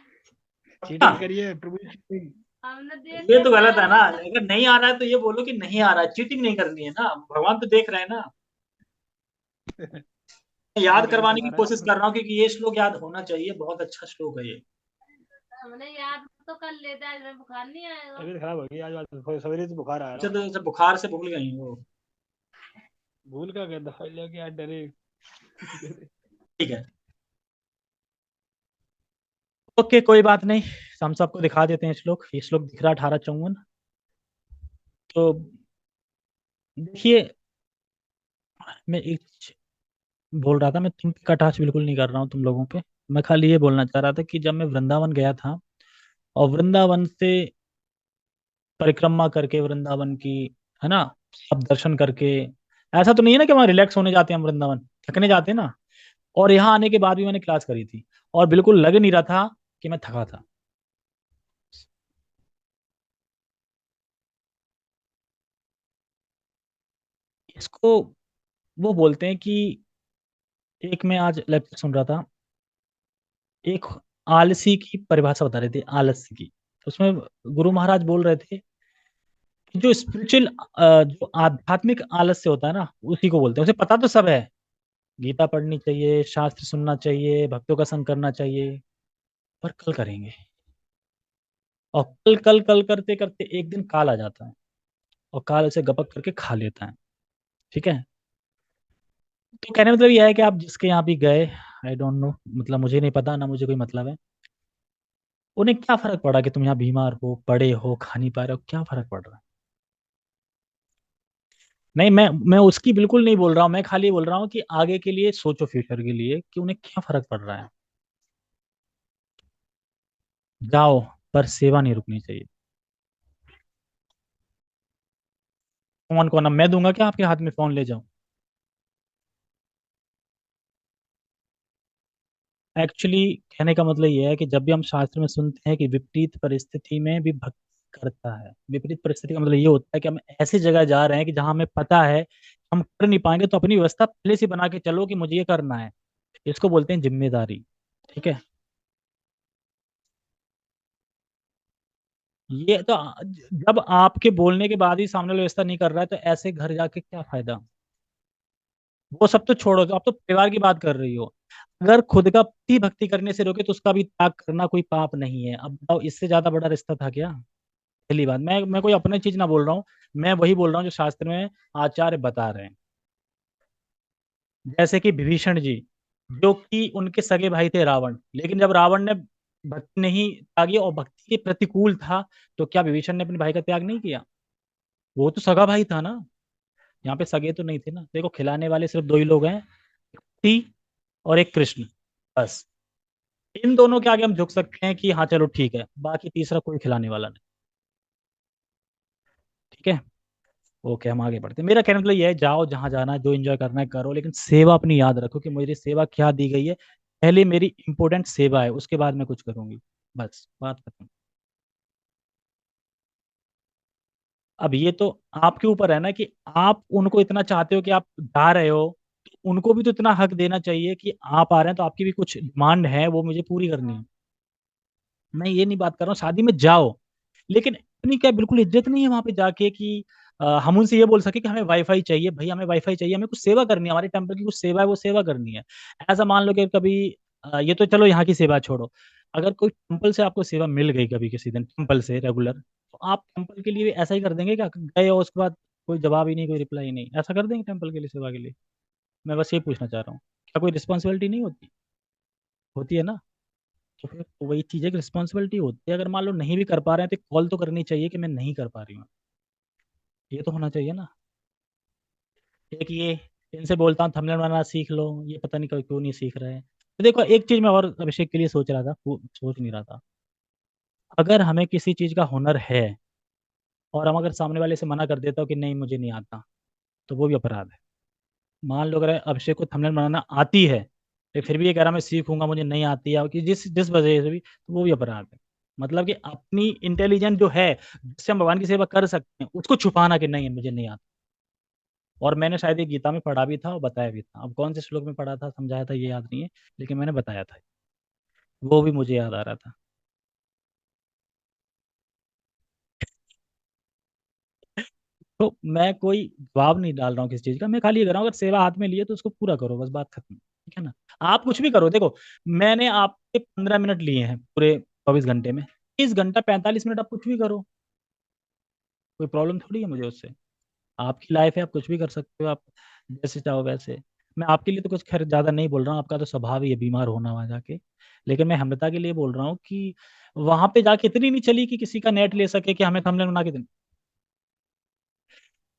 चीटिंग करिए प्रभु जी, cheating। हमने देख ये तो लिया गलत है ना, यार। अगर नहीं आ रहा है तो ये बोलो कि नहीं आ रहा है, चीटिंग नहीं करनी है ना, भगवान तो देख रहे हैं ना। मैं ये याद गलत करवाने बता की रहे हैं कोशिश आप। कर रहा हूँ क्योंकि ये श्लोक याद होना चाहिए, बहुत अच्छा श्लोक है ये। हमने याद तो कर लेते आज में बुखार नहीं आएगा। तबीयत खराब हो गई आज सवेरे से बुखार आ रहा अच्छा हूँ। तो जैसे बुखार से भूल गई वो। भूल का गया दवाई लेके आज डरे। ठीक है, ओके कोई बात नहीं, हम सबको दिखा देते हैं श्लोक। ये श्लोक दिख रहा है 1854। तो देखिए, मैं एक चीज बोल रहा था, मैं तुम पे कटाक्ष बिल्कुल नहीं कर रहा हूँ तुम लोगों पे। मैं खाली ये बोलना चाह रहा था कि जब मैं वृंदावन गया था और वृंदावन से परिक्रमा करके वृंदावन की, है ना, सब दर्शन करके, ऐसा तो नहीं है ना कि वहाँ रिलैक्स होने जाते हैं हम वृंदावन, थकने जाते हैं ना। और यहाँ आने के बाद भी मैंने क्लास करी थी और बिल्कुल लग नहीं रहा था कि मैं थका था। इसको वो बोलते हैं कि, एक मैं आज लेक्चर सुन रहा था, एक आलसी की परिभाषा बता रहे थे, आलस्य की। उसमें गुरु महाराज बोल रहे थे कि जो स्पिरिचुअल, जो आध्यात्मिक आलस्य होता है ना, उसी को बोलते हैं। उसे पता तो सब है, गीता पढ़नी चाहिए, शास्त्र सुनना चाहिए, भक्तों का संग करना चाहिए, पर कल करेंगे। और कल कल कल करते करते एक दिन काल आ जाता है और काल उसे गपक करके खा लेता है। ठीक है, तो कहने का मतलब यह है कि आप जिसके यहाँ भी गए, आई डोंट नो, मतलब मुझे नहीं पता ना, मुझे कोई मतलब है, उन्हें क्या फर्क पड़ा कि तुम यहाँ बीमार हो, पड़े हो, खा नहीं पा रहे हो, क्या फर्क पड़ रहा है? नहीं, मैं उसकी बिल्कुल नहीं बोल रहा हूँ, मैं खाली बोल रहा हूँ कि आगे के लिए सोचो, फ्यूचर के लिए, कि उन्हें क्या फर्क पड़ रहा है। जाओ, पर सेवा नहीं रुकनी चाहिए। फोन को ना मैं दूंगा क्या आपके हाथ में, फोन ले जाओ। एक्चुअली कहने का मतलब ये है कि जब भी हम शास्त्र में सुनते हैं कि विपरीत परिस्थिति में भी भक्त करता है, विपरीत परिस्थिति का मतलब ये होता है कि हम ऐसी जगह जा रहे हैं कि जहां हमें पता है हम कर नहीं पाएंगे, तो अपनी व्यवस्था पहले से बना के चलो कि मुझे ये करना है। इसको बोलते हैं जिम्मेदारी। ठीक है, ये तो जब आपके बोलने के बाद ही सामने वाला व्यवस्था नहीं कर रहा है, तो ऐसे घर जाके क्या फायदा। वो सब तो छोड़ो, तो आप तो परिवार की बात कर रही हो। अगर खुद का पति भक्ति करने से रोके तो उसका भी त्याग करना कोई पाप नहीं है। अब बताओ, इससे ज्यादा बड़ा रिश्ता था क्या? पहली बात, मैं कोई अपने चीज ना बोल रहा हूँ, मैं वही बोल रहा हूँ जो शास्त्र में आचार्य बता रहे हैं। जैसे कि विभीषण जी, जो कि उनके सगे भाई थे रावण, लेकिन जब रावण ने भक्ति नहीं त्यागी और भक्ति के प्रतिकूल था, तो क्या विभीषण ने अपने भाई का त्याग नहीं किया? वो तो सगा भाई था ना, यहाँ पे सगे तो नहीं थे ना। देखो, खिलाने वाले सिर्फ दो ही लोग हैं, एक और एक कृष्ण, बस। इन दोनों के आगे हम झुक सकते हैं कि हाँ चलो ठीक है, बाकी तीसरा कोई खिलाने वाला नहीं। ठीक है, ओके, हम आगे बढ़ते हैं। मेरा कहने का मतलब ये है, जाओ जहां जाना है, जो एंजॉय करना है करो, लेकिन सेवा अपनी याद रखो कि मेरी सेवा क्या दी गई है। पहले मेरी इंपॉर्टेंट सेवा है, उसके बाद मैं कुछ करूंगी, बस बात खत्म। अब ये तो आपके ऊपर है ना कि आप उनको इतना चाहते हो कि आप जा रहे हो, तो उनको भी तो इतना हक देना चाहिए कि आप आ रहे हैं तो आपकी भी कुछ डिमांड है, वो मुझे पूरी करनी है। मैं ये नहीं बात कर रहा हूँ शादी में जाओ, लेकिन अपनी क्या बिल्कुल इज्जत नहीं है वहां पे जाके कि हम उनसे ये बोल सके कि हमें वाईफाई चाहिए, भाई हमें वाईफाई चाहिए, हमें कुछ सेवा करनी है, हमारे टेम्पल की कुछ सेवा है, वो सेवा करनी है। ऐसा मान लो कि कभी ये तो चलो यहाँ की सेवा छोड़ो, अगर कोई टेम्पल से आपको सेवा मिल गई कभी किसी दिन टेम्पल से रेगुलर, तो आप टेम्पल के लिए भी ऐसा ही कर देंगे क्या? गए और उसके बाद कोई जवाब ही नहीं, कोई रिप्लाई नहीं, ऐसा कर देंगे टेम्पल के लिए, सेवा के लिए? मैं बस ये पूछना चाह रहा हूँ, क्या कोई रिस्पॉन्सिबिलिटी नहीं होती? होती है ना। तो फिर तो वही चीज़ है कि रिस्पॉन्सिबिलिटी होती है, अगर मान लो नहीं भी कर पा रहे हैं तो कॉल तो करनी चाहिए कि मैं नहीं कर पा रही हूँ, ये तो होना चाहिए ना। एक ये, इनसे बोलता हूँ थंबनेल बनाना सीख लो, ये पता नहीं क्यों नहीं सीख रहे हैं। तो देखो, एक चीज मैं और अभिषेक के लिए सोच रहा था, वो सोच नहीं रहा था, अगर हमें किसी चीज का हुनर है और हम अगर सामने वाले से मना कर देता हो कि नहीं मुझे नहीं आता, तो वो भी अपराध है। मान लो अगर अभिषेक को थंबनेल बनाना आती है, तो फिर भी ये कह रहा मैं सीखूंगा, मुझे नहीं आती है, कि जिस जिस वजह से भी, तो वो भी अपराध है। मतलब कि अपनी इंटेलिजेंस जो है, जिससे हम भगवान की सेवा कर सकते हैं, उसको छुपाना कि नहीं मुझे नहीं आता। और मैंने शायद ये गीता में पढ़ा भी था और बताया भी था, अब कौन से श्लोक में पढ़ा था समझाया था ये याद नहीं है, लेकिन मैंने बताया था, वो भी मुझे याद आ रहा था। तो मैं कोई जवाब नहीं डाल रहा हूँ किसी चीज का, मैं खाली ये कर रहा हूँ, अगर सेवा हाथ में लिए तो उसको पूरा करो, बस बात खत्म, ठीक है ना। आप कुछ भी करो, देखो मैंने आपके 15 मिनट लिए हैं पूरे 24 घंटे में, 30 घंटा 45 मिनट आप कुछ भी करो, कोई प्रॉब्लम थोड़ी है मुझे उससे। आपकी लाइफ है, आप कुछ भी कर सकते हो, आप जैसे चाहो वैसे। मैं आपके लिए तो कुछ खैर ज्यादा नहीं बोल रहा हूँ, आपका तो स्वभाव ही है बीमार होना वहां जाके। लेकिन मैं हमलता के लिए बोल रहा हूँ कि वहां पे जाके इतनी नहीं चली कि किसी का नेट ले सके कि हमें थंबनेल बना के दें।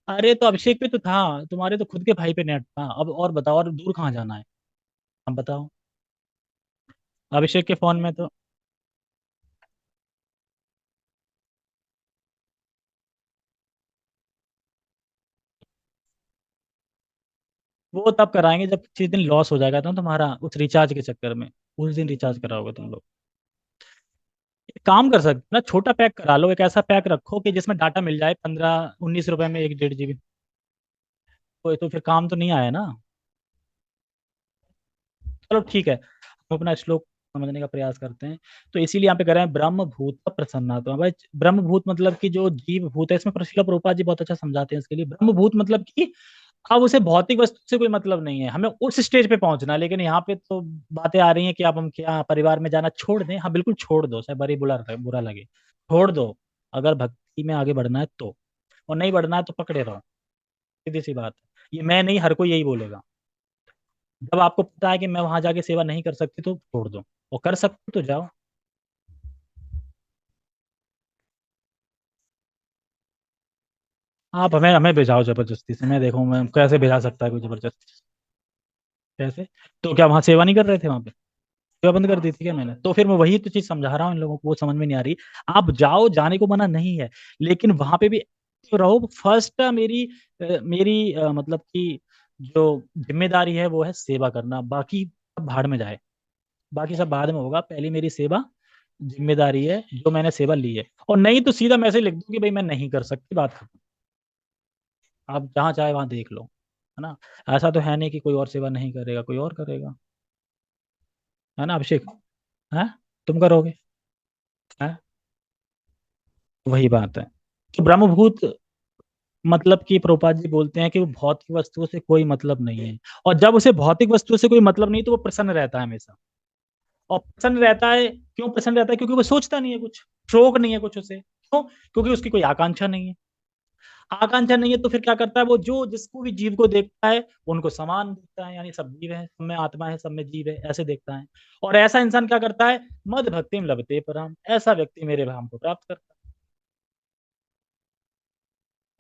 अरे तो अभिषेक पे तो था, तुम्हारे तो खुद के भाई पे नेट था, अब और बताओ, और दूर कहाँ जाना है, अब बताओ। अभिषेक के फोन में तो वो तब कराएंगे जब किसी दिन लॉस हो जाएगा तो तुम्हारा उस रिचार्ज के चक्कर में, उस दिन रिचार्ज कराओगे तुम लोग। एक काम कर सकते हो ना, छोटा पैक करा लो, एक ऐसा पैक रखो कि जिसमें डाटा मिल जाए 15-19 रुपए में 1 1.5 GB। तो फिर काम तो नहीं आया ना। चलो ठीक है, हम अपना श्लोक समझने का प्रयास करते हैं। तो इसीलिए यहाँ पे कह रहे हैं ब्रह्म भूत प्रसन्नात्मा। भाई ब्रह्म भूत मतलब कि जो जीव भूत है, इसमें प्रशिला प्रभुपाद जी बहुत अच्छा समझाते हैं इसके लिए। ब्रह्म भूत मतलब कि अब उसे भौतिक वस्तु से कोई मतलब नहीं है, हमें उस स्टेज पे पहुंचना है। लेकिन यहाँ पे तो बातें आ रही हैं कि आप हम क्या परिवार में जाना छोड़ दें। हाँ बिल्कुल छोड़ दो, चाहे बड़ी बुरा लगे, छोड़ दो, अगर भक्ति में आगे बढ़ना है तो। और नहीं बढ़ना है तो पकड़े रहो, सीधी सी बात है। ये मैं नहीं, हर कोई यही बोलेगा। जब आपको पता है कि मैं वहां जाके सेवा नहीं कर सकती तो छोड़ दो, और कर सकते हो तो जाओ। आप हमें हमें भेजाओ जबरदस्ती से, मैं देखूं मैं कैसे भेजा सकता है कोई जबरदस्ती। कैसे? तो क्या वहां सेवा नहीं कर रहे थे वहां पे? सेवा बंद कर दी थी क्या मैंने? तो फिर मैं वही तो चीज समझा रहा हूँ इन लोगों को, वो समझ में नहीं आ रही। आप जाओ, जाने को मना नहीं है, लेकिन वहां पे भी तो रहो। फर्स्ट मेरी मतलब कि जो जिम्मेदारी है वो है सेवा करना, बाकी सब भाड़ में जाए, बाकी सब बाद में होगा। पहली मेरी सेवा जिम्मेदारी है, जो मैंने सेवा ली है। और नहीं तो सीधा मैसेज लिख दो कि भाई मैं नहीं कर सकती, बात खत्म। आप जहाँ चाहे वहां देख लो, है ना। ऐसा तो है नहीं कि कोई और सेवा नहीं करेगा, कोई और करेगा, है ना अभिषेक? है, तुम करोगे? है, वही बात है। तो ब्रह्मभूत मतलब कि प्रभुपाद जी बोलते हैं कि वो भौतिक वस्तुओं से कोई मतलब नहीं है। और जब उसे भौतिक वस्तुओं से कोई मतलब नहीं तो वो प्रसन्न रहता है हमेशा। और प्रसन्न रहता है, क्यों प्रसन्न रहता है? क्योंकि वो सोचता नहीं है कुछ, शोक नहीं है कुछ उसे। क्यों? क्योंकि उसकी कोई आकांक्षा नहीं है। आकांक्षा नहीं है तो फिर क्या करता है वो, जो जिसको भी जीव को देखता है उनको समान देखता है, यानी सब जीव है, सब में आत्मा है, सब में जीव है, ऐसे देखता है। और ऐसा इंसान क्या करता है? मद भक्तिम लभते पराम, ऐसा व्यक्ति मेरे धाम को प्राप्त करता है।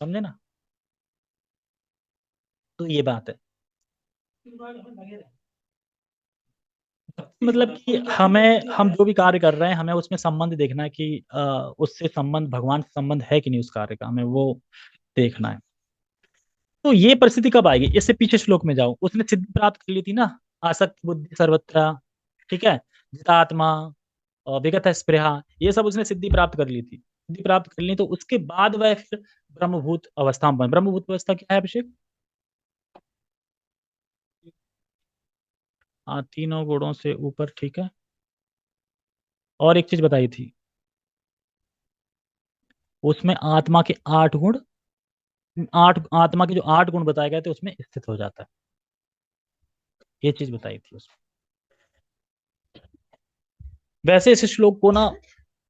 समझे ना? तो ये बात है। मतलब कि हमें, हम जो भी कार्य कर रहे हैं हमें उसमें संबंध देखना है कि उससे संबंध, भगवान से संबंध है कि नहीं उस कार्य का, हमें वो देखना है। तो ये परिस्थिति कब आएगी? इससे पीछे श्लोक में जाओ, उसने सिद्धि प्राप्त कर ली थी ना, आसक्त बुद्धि सर्वत्र, ठीक है, जितात्मा और विगत स्पृहा, ये सब उसने सिद्धि प्राप्त कर ली थी। सिद्धि प्राप्त कर ली तो उसके बाद वह फिर ब्रह्मभूत अवस्था में ब्रह्मभूत अवस्था क्या है अभिषेक? हाँ, तीनों गुणों से ऊपर, ठीक है। और एक चीज बताई थी, उसमें आत्मा के 8 गुण, आठ आत्मा के जो 8 गुण बताए गए थे उसमें स्थित हो जाता है, ये चीज बताई थी उसमें। वैसे इस श्लोक को ना,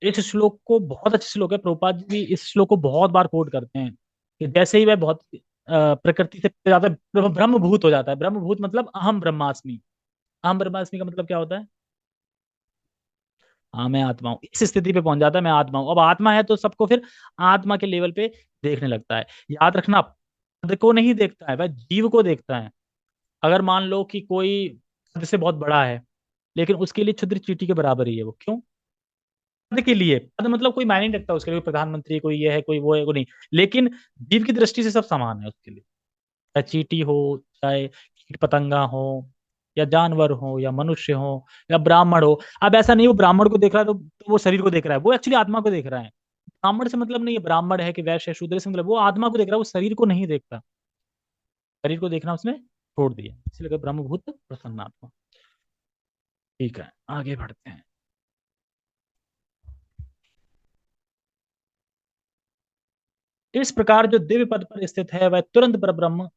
इस श्लोक को बहुत अच्छे श्लोक है, प्रभुपाद जी भी इस श्लोक को बहुत बार कोट करते हैं कि जैसे ही वह बहुत प्रकृति से ज्यादा ब्रह्मभूत हो जाता है। ब्रह्मभूत मतलब अहम ब्रह्मास्मि। अहम ब्रह्मास्मि का मतलब क्या होता है? हाँ मैं आत्मा हूँ, इस स्थिति पे पहुंच जाता है, मैं आत्मा हूँ। अब आत्मा है तो सबको फिर आत्मा के लेवल पे देखने लगता है। याद रखना, पद को नहीं देखता है, वह जीव को देखता है। अगर मान लो कि कोई पद से बहुत बड़ा है, लेकिन उसके लिए क्षुद्र चींटी के बराबर ही है वो, क्यों? पद के लिए, पद मतलब कोई मायने नहीं रखता उसके लिए, कोई प्रधानमंत्री, कोई ये है, कोई वो है, कोई नहीं। लेकिन जीव की दृष्टि से सब समान है उसके लिए, चाहे चींटी हो, चाहे कीट पतंगा हो, या जानवर हो, या मनुष्य हो, या ब्राह्मण हो। अब ऐसा नहीं वो ब्राह्मण को देख रहा है तो वो शरीर को देख रहा है, वो एक्चुअली आत्मा को देख रहा है। ब्राह्मण से मतलब नहीं है, ब्राह्मण है कि वैश्य है शूद्र से मतलब, वो आत्मा को देख रहा है, वो शरीर को नहीं देखता। शरीर को देखना उसने छोड़ दिया, इसलिए ब्रह्मभूत प्रसन्नात्मा। ठीक है, आगे बढ़ते हैं। इस प्रकार जो दिव्य पद पर स्थित है वह तुरंत परब्रह्म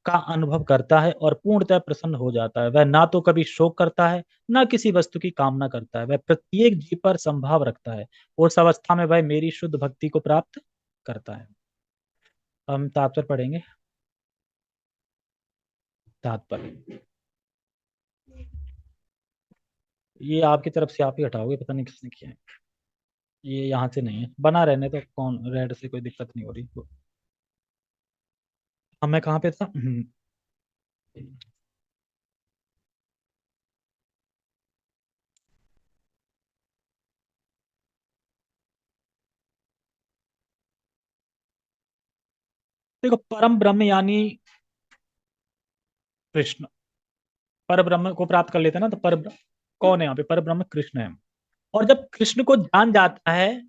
का अनुभव करता है और पूर्णतः प्रसन्न हो जाता है। वह ना तो कभी शोक करता है, ना किसी वस्तु की कामना करता है। वह प्रत्येक जीव पर संभाव रखता है। उस अवस्था में वह मेरी शुद्ध भक्ति को प्राप्त करता है। हम तात्पर्य पढ़ेंगे। तात्पर्य ये आपकी तरफ से आप ही हटाओगे, पता नहीं किसने किया है। ये यहाँ से नहीं है, बना रहने तो कौन, रेड से कोई दिक्कत नहीं हो रही। अब मैं कहाँ पे था? देखो, परम ब्रह्म यानी कृष्ण। पर ब्रह्म को प्राप्त कर लेते हैं ना, तो पर कौन है यहाँ पे? पर ब्रह्म कृष्ण है। और जब कृष्ण को जान जाता है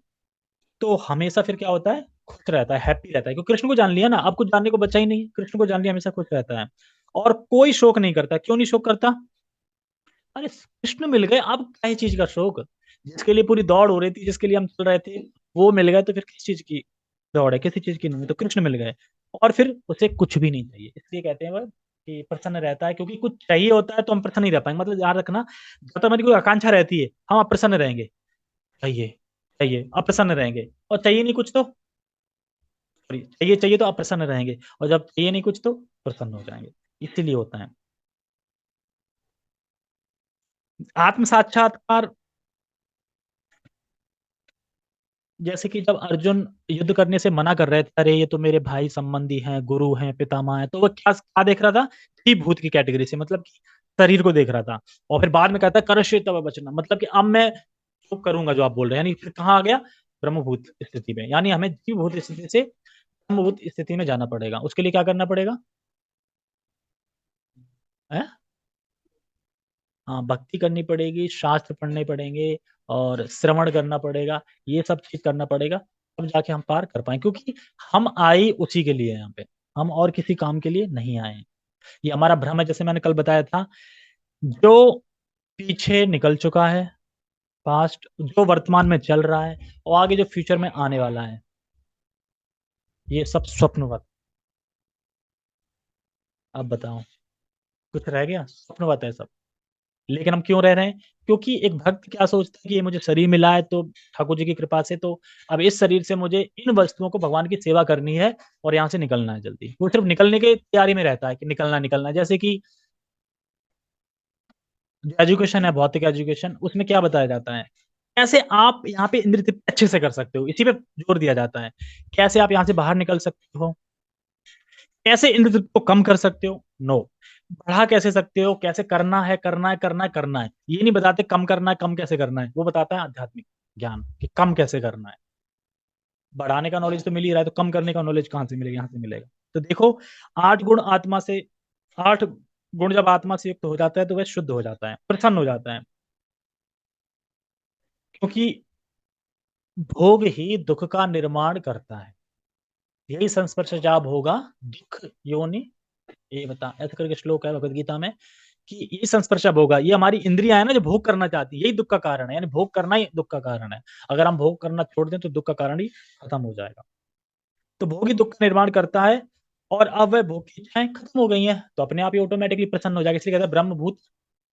तो हमेशा फिर क्या होता है? खुश रहता है, हैप्पी रहता है, क्योंकि कृष्ण को जान लिया ना, अब कुछ जानने को बचा ही नहीं। कृष्ण को जान लिया, हमेशा खुश रहता है और कोई शोक नहीं करता। क्यों नहीं शोक करता? अरे कृष्ण मिल गए, अब क्या चीज का शोक? जिसके लिए पूरी दौड़ हो रही थी, जिसके लिए हम चल रहे थे, वो मिल गए, तो फिर किस चीज की दौड़ है? किसी चीज की नहीं, तो कृष्ण मिल गए और फिर उसे कुछ भी नहीं चाहिए। इसलिए कहते हैं वह कि प्रसन्न रहता है, क्योंकि कुछ चाहिए होता है तो हम प्रसन्न नहीं रह पाएंगे। मतलब याद रखना, जब तक हमारी कोई आकांक्षा रहती है हम अप्रसन्न रहेंगे। चाहिए, चाहिए, अप्रसन्न रहेंगे। और चाहिए नहीं कुछ तो, सॉरी, चाहिए चाहिए तो अप्रसन्न रहेंगे, और जब चाहिए नहीं कुछ तो प्रसन्न हो जाएंगे। इसीलिए होता है आत्म साक्षात्कार। जैसे कि जब अर्जुन युद्ध करने से मना कर रहे थे, अरे ये तो मेरे भाई संबंधी हैं, गुरु हैं, पितामह हैं, तो वो क्या क्या देख रहा था? जीव भूत की कैटेगरी से, मतलब कि शरीर को देख रहा था। और फिर बाद में कहता है करश्य तब बचना, मतलब कि अब मैं जो करूंगा जो आप बोल रहे हैं। यानी फिर कहाँ आ गया? ब्रह्मभूत स्थिति में। यानी हमें जीवभूत स्थिति से ब्रह्मभूत स्थिति में जाना पड़ेगा। उसके लिए क्या करना पड़ेगा? है? हाँ, भक्ति करनी पड़ेगी, शास्त्र पढ़ने पड़ेंगे और श्रवण करना पड़ेगा। ये सब चीज करना पड़ेगा, तब जाके हम पार कर पाए। क्योंकि हम आए उसी के लिए यहाँ पे, हम और किसी काम के लिए नहीं आए हैं। ये हमारा भ्रम है, जैसे मैंने कल बताया था। जो पीछे निकल चुका है, पास्ट, जो वर्तमान में चल रहा है, और आगे जो फ्यूचर में आने वाला है, ये सब स्वप्नवत। अब बताओ, कुछ रह गया? स्वप्नवत है सब। लेकिन हम क्यों रह रहे हैं? क्योंकि एक भक्त क्या सोचता है कि ये मुझे शरीर मिला है तो ठाकुर जी की कृपा से, तो अब इस शरीर से मुझे इन वस्तुओं को, भगवान की सेवा करनी है और यहाँ से निकलना है जल्दी। वो सिर्फ निकलने की तैयारी में रहता है कि निकलना निकलना। जैसे कि जो एजुकेशन है, भौतिक एजुकेशन, उसमें क्या बताया जाता है? कैसे आप यहाँ पे इंद्रिय तृप्ति अच्छे से कर सकते हो, इसी पे जोर दिया जाता है। कैसे आप यहाँ से बाहर निकल सकते हो, कैसे इंद्रिय तृप्ति को कम कर सकते हो, नो, बढ़ा कैसे सकते हो, कैसे करना है, करना है, करना है, करना है। ये नहीं बताते कम करना है, कम कैसे करना है। वो बताता है आध्यात्मिक ज्ञान कि कम कैसे करना है। बढ़ाने का नॉलेज तो मिल ही रहा है, तो कम करने का नॉलेज कहाँ से मिलेगा? यहाँ से मिलेगा। तो देखो, 8 गुण आत्मा से, 8 गुण जब आत्मा से युक्त हो जाता है तो वह शुद्ध हो जाता है, प्रसन्न हो जाता है। क्योंकि भोग ही दुख का निर्माण करता है। यही संस्पर्श जाब होगा दुख योनि, ये बता, ऐसा करके श्लोक है भगवत गीता में, कि ये संस्पर्श भोगा, ये हमारी इंद्रियां है ना जो भोग करना चाहती है, यही दुख का कारण है। यानी भोग करना ही दुख का कारण है। अगर हम भोग करना छोड़ दें तो दुख का कारण ही खत्म हो जाएगा। तो भोग ही दुख का निर्माण करता है। और अब वह भोग की इच्छाएं खत्म हो गई हैं तो अपने आप ही ऑटोमेटिकली प्रसन्न हो जाएगा। इसलिए कहते हैं ब्रह्मभूत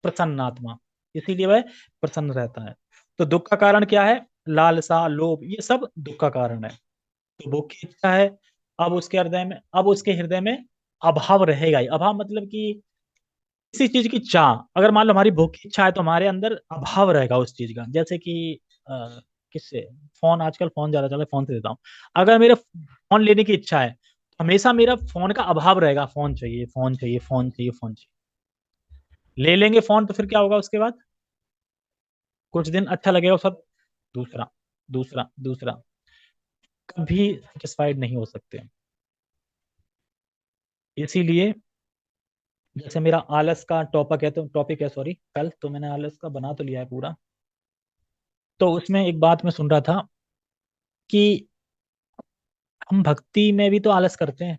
प्रसन्न आत्मा, इसीलिए वह प्रसन्न रहता है। तो दुख का कारण क्या है? लालसा, लोभ, ये सब दुख का कारण है। तो भोग की इच्छा है, अब उसके हृदय में, अब उसके हृदय में अभाव रहेगा ही। अभाव मतलब कि किसी चीज की चाह, अगर मान लो हमारी भूख की इच्छा है तो हमारे अंदर अभाव रहेगा उस चीज का। जैसे कि किससे, फोन, आजकल फोन ज्यादा चला है, फोन से देता हूँ। अगर मेरे फोन लेने की इच्छा है तो हमेशा मेरा फोन का अभाव रहेगा। फोन चाहिए, फोन चाहिए, फोन चाहिए, फोन चाहिए। ले लेंगे फोन तो फिर क्या होगा उसके बाद? कुछ दिन अच्छा लगेगा उसके बाद दूसरा, दूसरा, दूसरा। कभी सेटिस्फाइड नहीं हो सकते। इसीलिए जैसे मेरा आलस का टॉपिक है, सॉरी, कल तो मैंने आलस का बना तो लिया है पूरा। तो उसमें एक बात मैं सुन रहा था कि हम भक्ति में भी तो आलस करते हैं।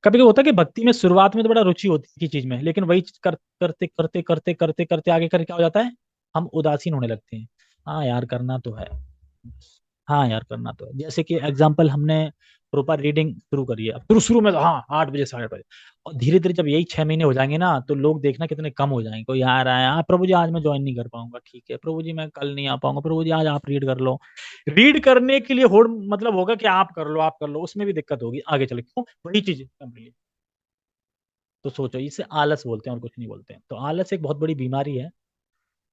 कभी कभी होता है कि भक्ति में शुरुआत में तो बड़ा रुचि होती है की चीज में, लेकिन वही चीज करते करते करते करते करते आगे करके क्या हो जाता है? हम उदासीन होने लगते हैं। हाँ यार, करना तो है, हाँ यार करना तो है। जैसे कि एग्जाम्पल हमने प्रॉपर रीडिंग शुरू करी है, अब शुरू शुरू में तो हाँ 8 बजे 8:30 बजे, और धीरे धीरे जब यही 6 महीने हो जाएंगे ना तो लोग देखना कितने कम हो जाएंगे। कोई आ रहा है, हाँ प्रभु जी आज मैं ज्वाइन नहीं कर पाऊंगा, ठीक है प्रभु जी मैं कल नहीं आ पाऊंगा, प्रभु जी आज आप रीड कर लो। रीड करने के लिए होड़ मतलब होगा कि आप कर लो आप कर लो, उसमें भी दिक्कत होगी आगे चले, क्यों वही चीज कंप्लीट। तो सोचो इसे आलस बोलते हैं और कुछ नहीं बोलते हैं। तो आलस एक बहुत बड़ी बीमारी है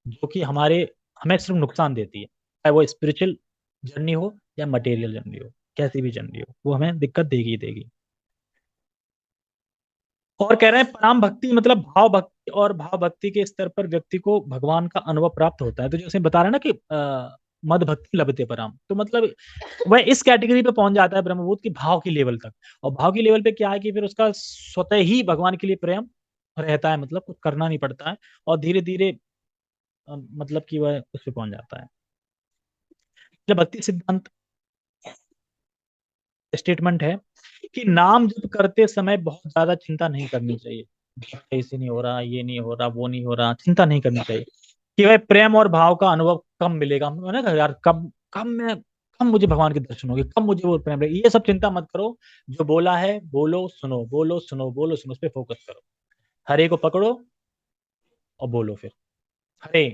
जो कि हमें सिर्फ नुकसान देती है, चाहे वो स्पिरिचुअल जर्नी हो या मटेरियल जर्नी हो, कैसी भी जर्नी हो वो हमें दिक्कत देगी ही देगी। और कह रहे हैं पराम भक्ति मतलब भाव भक्ति, और भाव भक्ति के स्तर पर व्यक्ति को भगवान का अनुभव प्राप्त होता है। तो जैसे बता रहे हैं ना कि मद भक्ति लभते पराम, तो मतलब वह इस कैटेगरी पे पहुंच जाता है ब्रह्मभूत की भाव की लेवल तक। और भाव की लेवल पे क्या है कि फिर उसका स्वतः ही भगवान के लिए प्रेम रहता है, मतलब कुछ करना नहीं पड़ता है, और धीरे धीरे मतलब कि वह उस पे पहुंच जाता है। मतलब भक्ति सिद्धांत स्टेटमेंट है कि नाम जप करते समय बहुत ज्यादा चिंता नहीं करनी चाहिए, ऐसे नहीं हो रहा, ये नहीं हो रहा, वो नहीं हो रहा, चिंता नहीं करनी चाहिए कि भाई प्रेम और भाव का अनुभव कब मिलेगा, मैंने कहा यार कब कब मुझे भगवान के दर्शन होंगे, कब मुझे वो प्रेम ये सब चिंता मत करो। जो बोला है बोलो सुनो, बोलो सुनो, बोलो सुनो, उस पर फोकस करो। हरे को पकड़ो और बोलो फिर हरे,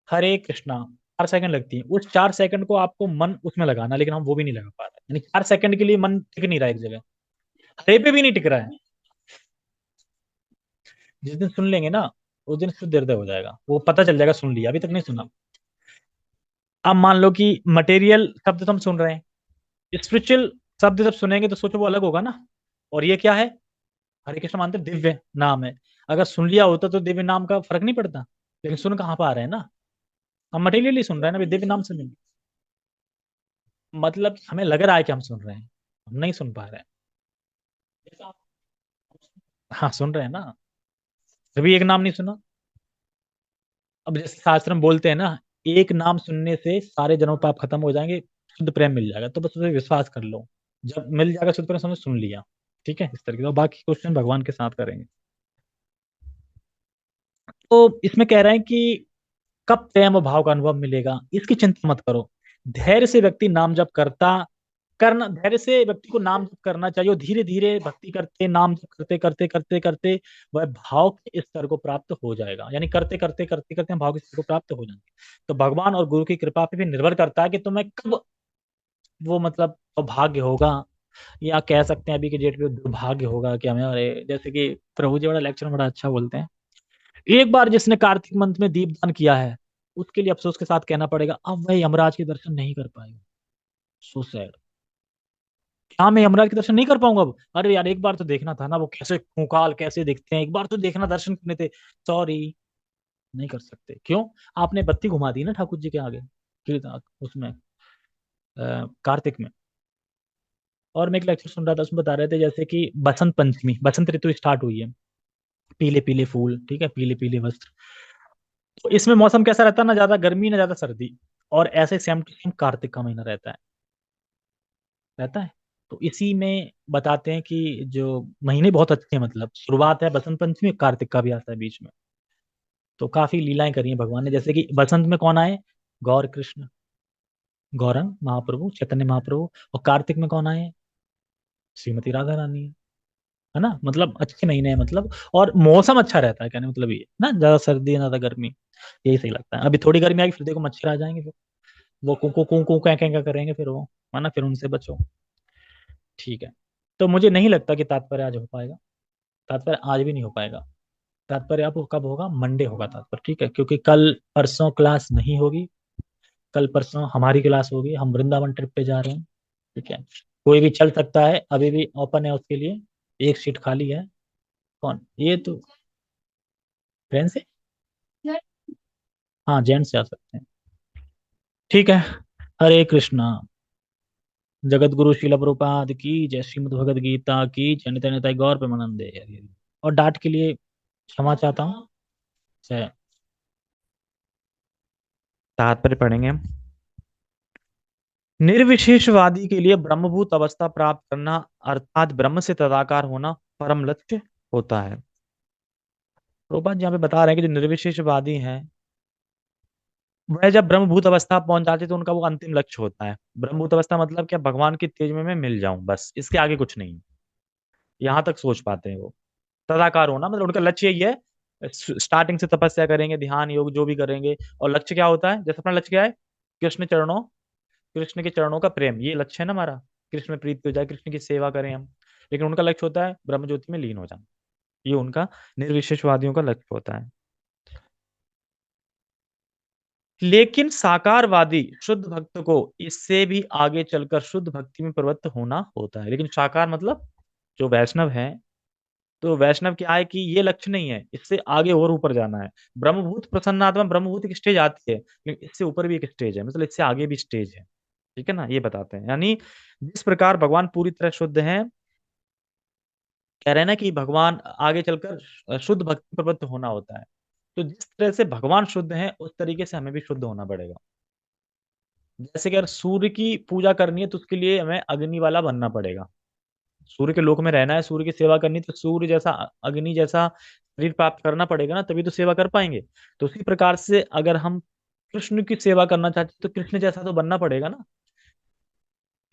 हरे कृष्णा। 4 सेकंड लगती है, उस 4 सेकंड को आपको मन उसमें लगाना, लेकिन हम वो भी नहीं लगा पा रहे, यानी 4 सेकंड के लिए मन टिक नहीं रहा एक जगह, हरे पे भी नहीं टिक रहा है। जिस दिन सुन लेंगे ना उस दिन शुद्ध हृदय हो जाएगा, वो पता चल जाएगा सुन लिया, अभी तक नहीं सुना। अब मान लो कि मटेरियल शब्द तो हम सुन रहे हैं, स्पिरिचुअल शब्द जब सुनेंगे तो सोचो वो अलग होगा ना। और ये क्या है, हरे कृष्ण मानते दिव्य नाम है, अगर सुन लिया होता तो दिव्य नाम का फर्क नहीं पड़ता, लेकिन सुन कहाँ पा रहे हैं ना, हम मटेरियली सुन रहे हैं ना, अभी दिव्य नाम सुन, मतलब हमें लग रहा है कि हम सुन रहे हैं, हम नहीं सुन पा रहे हैं। हाँ सुन रहे हैं ना, कभी एक नाम नहीं सुना। अब जैसे शास्त्र में बोलते हैं ना, एक नाम सुनने से सारे जन्म पाप खत्म हो जाएंगे, शुद्ध प्रेम मिल जाएगा, तो बस उसे विश्वास कर लो, जब मिल जाएगा शुद्ध प्रेम समझ सुन लिया। ठीक है, इस तरीके से और बाकी क्वेश्चन भगवान के साथ करेंगे। तो इसमें कह रहे हैं कि कब प्रेम और भाव का अनुभव मिलेगा इसकी चिंता मत करो, धैर्य से व्यक्ति नाम जप करना धैर्य से व्यक्ति को नाम जप करना चाहिए, और धीरे धीरे भक्ति करते नाम जप करते करते करते करते वह भाव के स्तर को प्राप्त हो जाएगा, यानी करते करते करते करते हम भाव के स्तर को प्राप्त हो जाएंगे। तो भगवान और गुरु की कृपा पे भी निर्भर करता है कि तुम्हें कब वो मतलब सौभाग्य होगा, या कह सकते हैं अभी के डेट पे दुर्भाग्य होगा कि हमें, अरे जैसे कि प्रभु जी बड़ा लेक्चर में बड़ा अच्छा बोलते हैं, एक बार जिसने कार्तिक मंथ में दीपदान किया है उसके लिए अफसोस के साथ कहना पड़ेगा अब वह यमराज के दर्शन नहीं कर पाएगा। सो सैड, क्या मैं यमराज के दर्शन नहीं कर पाऊंगा अब, अरे यार एक बार तो देखना था ना वो कैसे खूंखाल कैसे दिखते हैं, एक बार तो देखना दर्शन करने थे, सॉरी नहीं कर सकते। क्यों, आपने बत्ती घुमा दी ना ठाकुर जी के आगे, उसमें कार्तिक में। और मैं एक लेक्चर सुन रहा था उसमें बता रहे थे जैसे कि बसंत पंचमी, बसंत ऋतु स्टार्ट हुई है, पीले पीले फूल, ठीक है पीले पीले वस्त्र, तो इसमें मौसम कैसा रहता है, ना ज्यादा गर्मी ना ज्यादा सर्दी, और ऐसे सेम टू सेम कार्तिक का महीना रहता है। तो इसी में बताते हैं कि जो महीने बहुत अच्छे हैं, मतलब शुरुआत है बसंत पंचमी, कार्तिक का भी आता है बीच में। तो काफी लीलाएं करी हैं भगवान ने, जैसे कि बसंत में कौन आए, गौर कृष्ण, गौरंग महाप्रभु चैतन्य महाप्रभु, और कार्तिक में कौन आए, श्रीमती राधा रानी, है ना, मतलब अच्छे महीने हैं मतलब, और मौसम अच्छा रहता है, कहने मतलब ये ना ज्यादा सर्दी ना ज्यादा गर्मी, यही सही लगता है। अभी थोड़ी गर्मी आएगी फिर देखो मच्छर आ जाएंगे, फिर वो कुकू कुकू क्या क्या करेंगे फिर वो, है ना, फिर उनसे बचो। ठीक है, तो मुझे नहीं लगता कि तात्पर्य आज हो पाएगा, तात्पर्य आज भी नहीं हो पाएगा, तात्पर्य अब कब होगा, मंडे होगा तात्पर्य, ठीक है, क्योंकि कल परसों क्लास नहीं होगी, कल परसों हमारी क्लास होगी, हम वृंदावन ट्रिप पे जा रहे हैं, ठीक है, कोई भी चल सकता है, अभी भी ओपन है उसके लिए, एक सीट खाली है। कौन ये तो, ट्रेन से, हाँ जेंट्स जा सकते हैं, ठीक है। हरे कृष्णा, जगत गुरु शिल प्रभुपाद की जय, श्रीमद् भगवद गीता की जय, निताय निताय गौर प्रेमानंदे। और डांट के लिए क्षमा चाहता हूँ। जय। तात्पर्य पढ़ेंगे हम। निर्विशेषवादी के लिए ब्रह्मभूत अवस्था प्राप्त करना अर्थात ब्रह्म से तदाकार होना परम लक्ष्य होता है। प्रभुपाद यहाँ पे बता रहे हैं कि जो निर्विशेषवादी हैं वह जब ब्रह्मभूत अवस्था पहुंच जाते तो उनका वो अंतिम लक्ष्य होता है। ब्रह्मभूत अवस्था मतलब क्या, भगवान की तेज में मैं मिल जाऊं, बस इसके आगे कुछ नहीं। यहां तक सोच पाते हैं वो। तदाकार होना मतलब उनका लक्ष्य यही है। स्टार्टिंग से तपस्या करेंगे, ध्यान योग जो भी करेंगे, और लक्ष्य क्या होता है, जैसे अपना लक्ष्य क्या है, कृष्ण चरणों, कृष्ण के चरणों का प्रेम, ये लक्ष्य है ना हमारा। कृष्ण में प्रीति हो जाए, कृष्ण की सेवा करें हम। लेकिन उनका लक्ष्य होता है ब्रह्म ज्योति में लीन हो जाना। ये उनका निर्विशेषवादियों का लक्ष्य होता है। लेकिन साकारवादी शुद्ध भक्त को इससे भी आगे चलकर शुद्ध भक्ति में प्रवृत्त होना होता है। लेकिन साकार मतलब जो वैष्णव है, तो वैष्णव क्या है कि ये लक्ष्य नहीं है, इससे आगे और ऊपर जाना है। ब्रह्मभूत प्रसन्नात्मा, ब्रह्मभूत एक स्टेज आती है, लेकिन इससे ऊपर भी एक स्टेज है, मतलब इससे आगे भी स्टेज है। ठीक है ना, ये बताते हैं। यानी जिस प्रकार भगवान पूरी तरह शुद्ध हैं, कह रहे हैं ना कि भगवान आगे चलकर शुद्ध भक्ति में प्रवृत्त होना होता है। तो जिस तरह से भगवान शुद्ध हैं, उस तरीके से हमें भी शुद्ध होना पड़ेगा। जैसे कि अगर सूर्य की पूजा करनी है तो उसके लिए हमें अग्नि वाला बनना पड़ेगा। सूर्य के लोक में रहना है, सूर्य की सेवा करनी, तो सूर्य जैसा, अग्नि जैसा शरीर प्राप्त करना पड़ेगा ना, तभी तो सेवा कर पाएंगे। तो उसी प्रकार से अगर हम कृष्ण की सेवा करना चाहते हैं तो कृष्ण जैसा तो बनना पड़ेगा ना।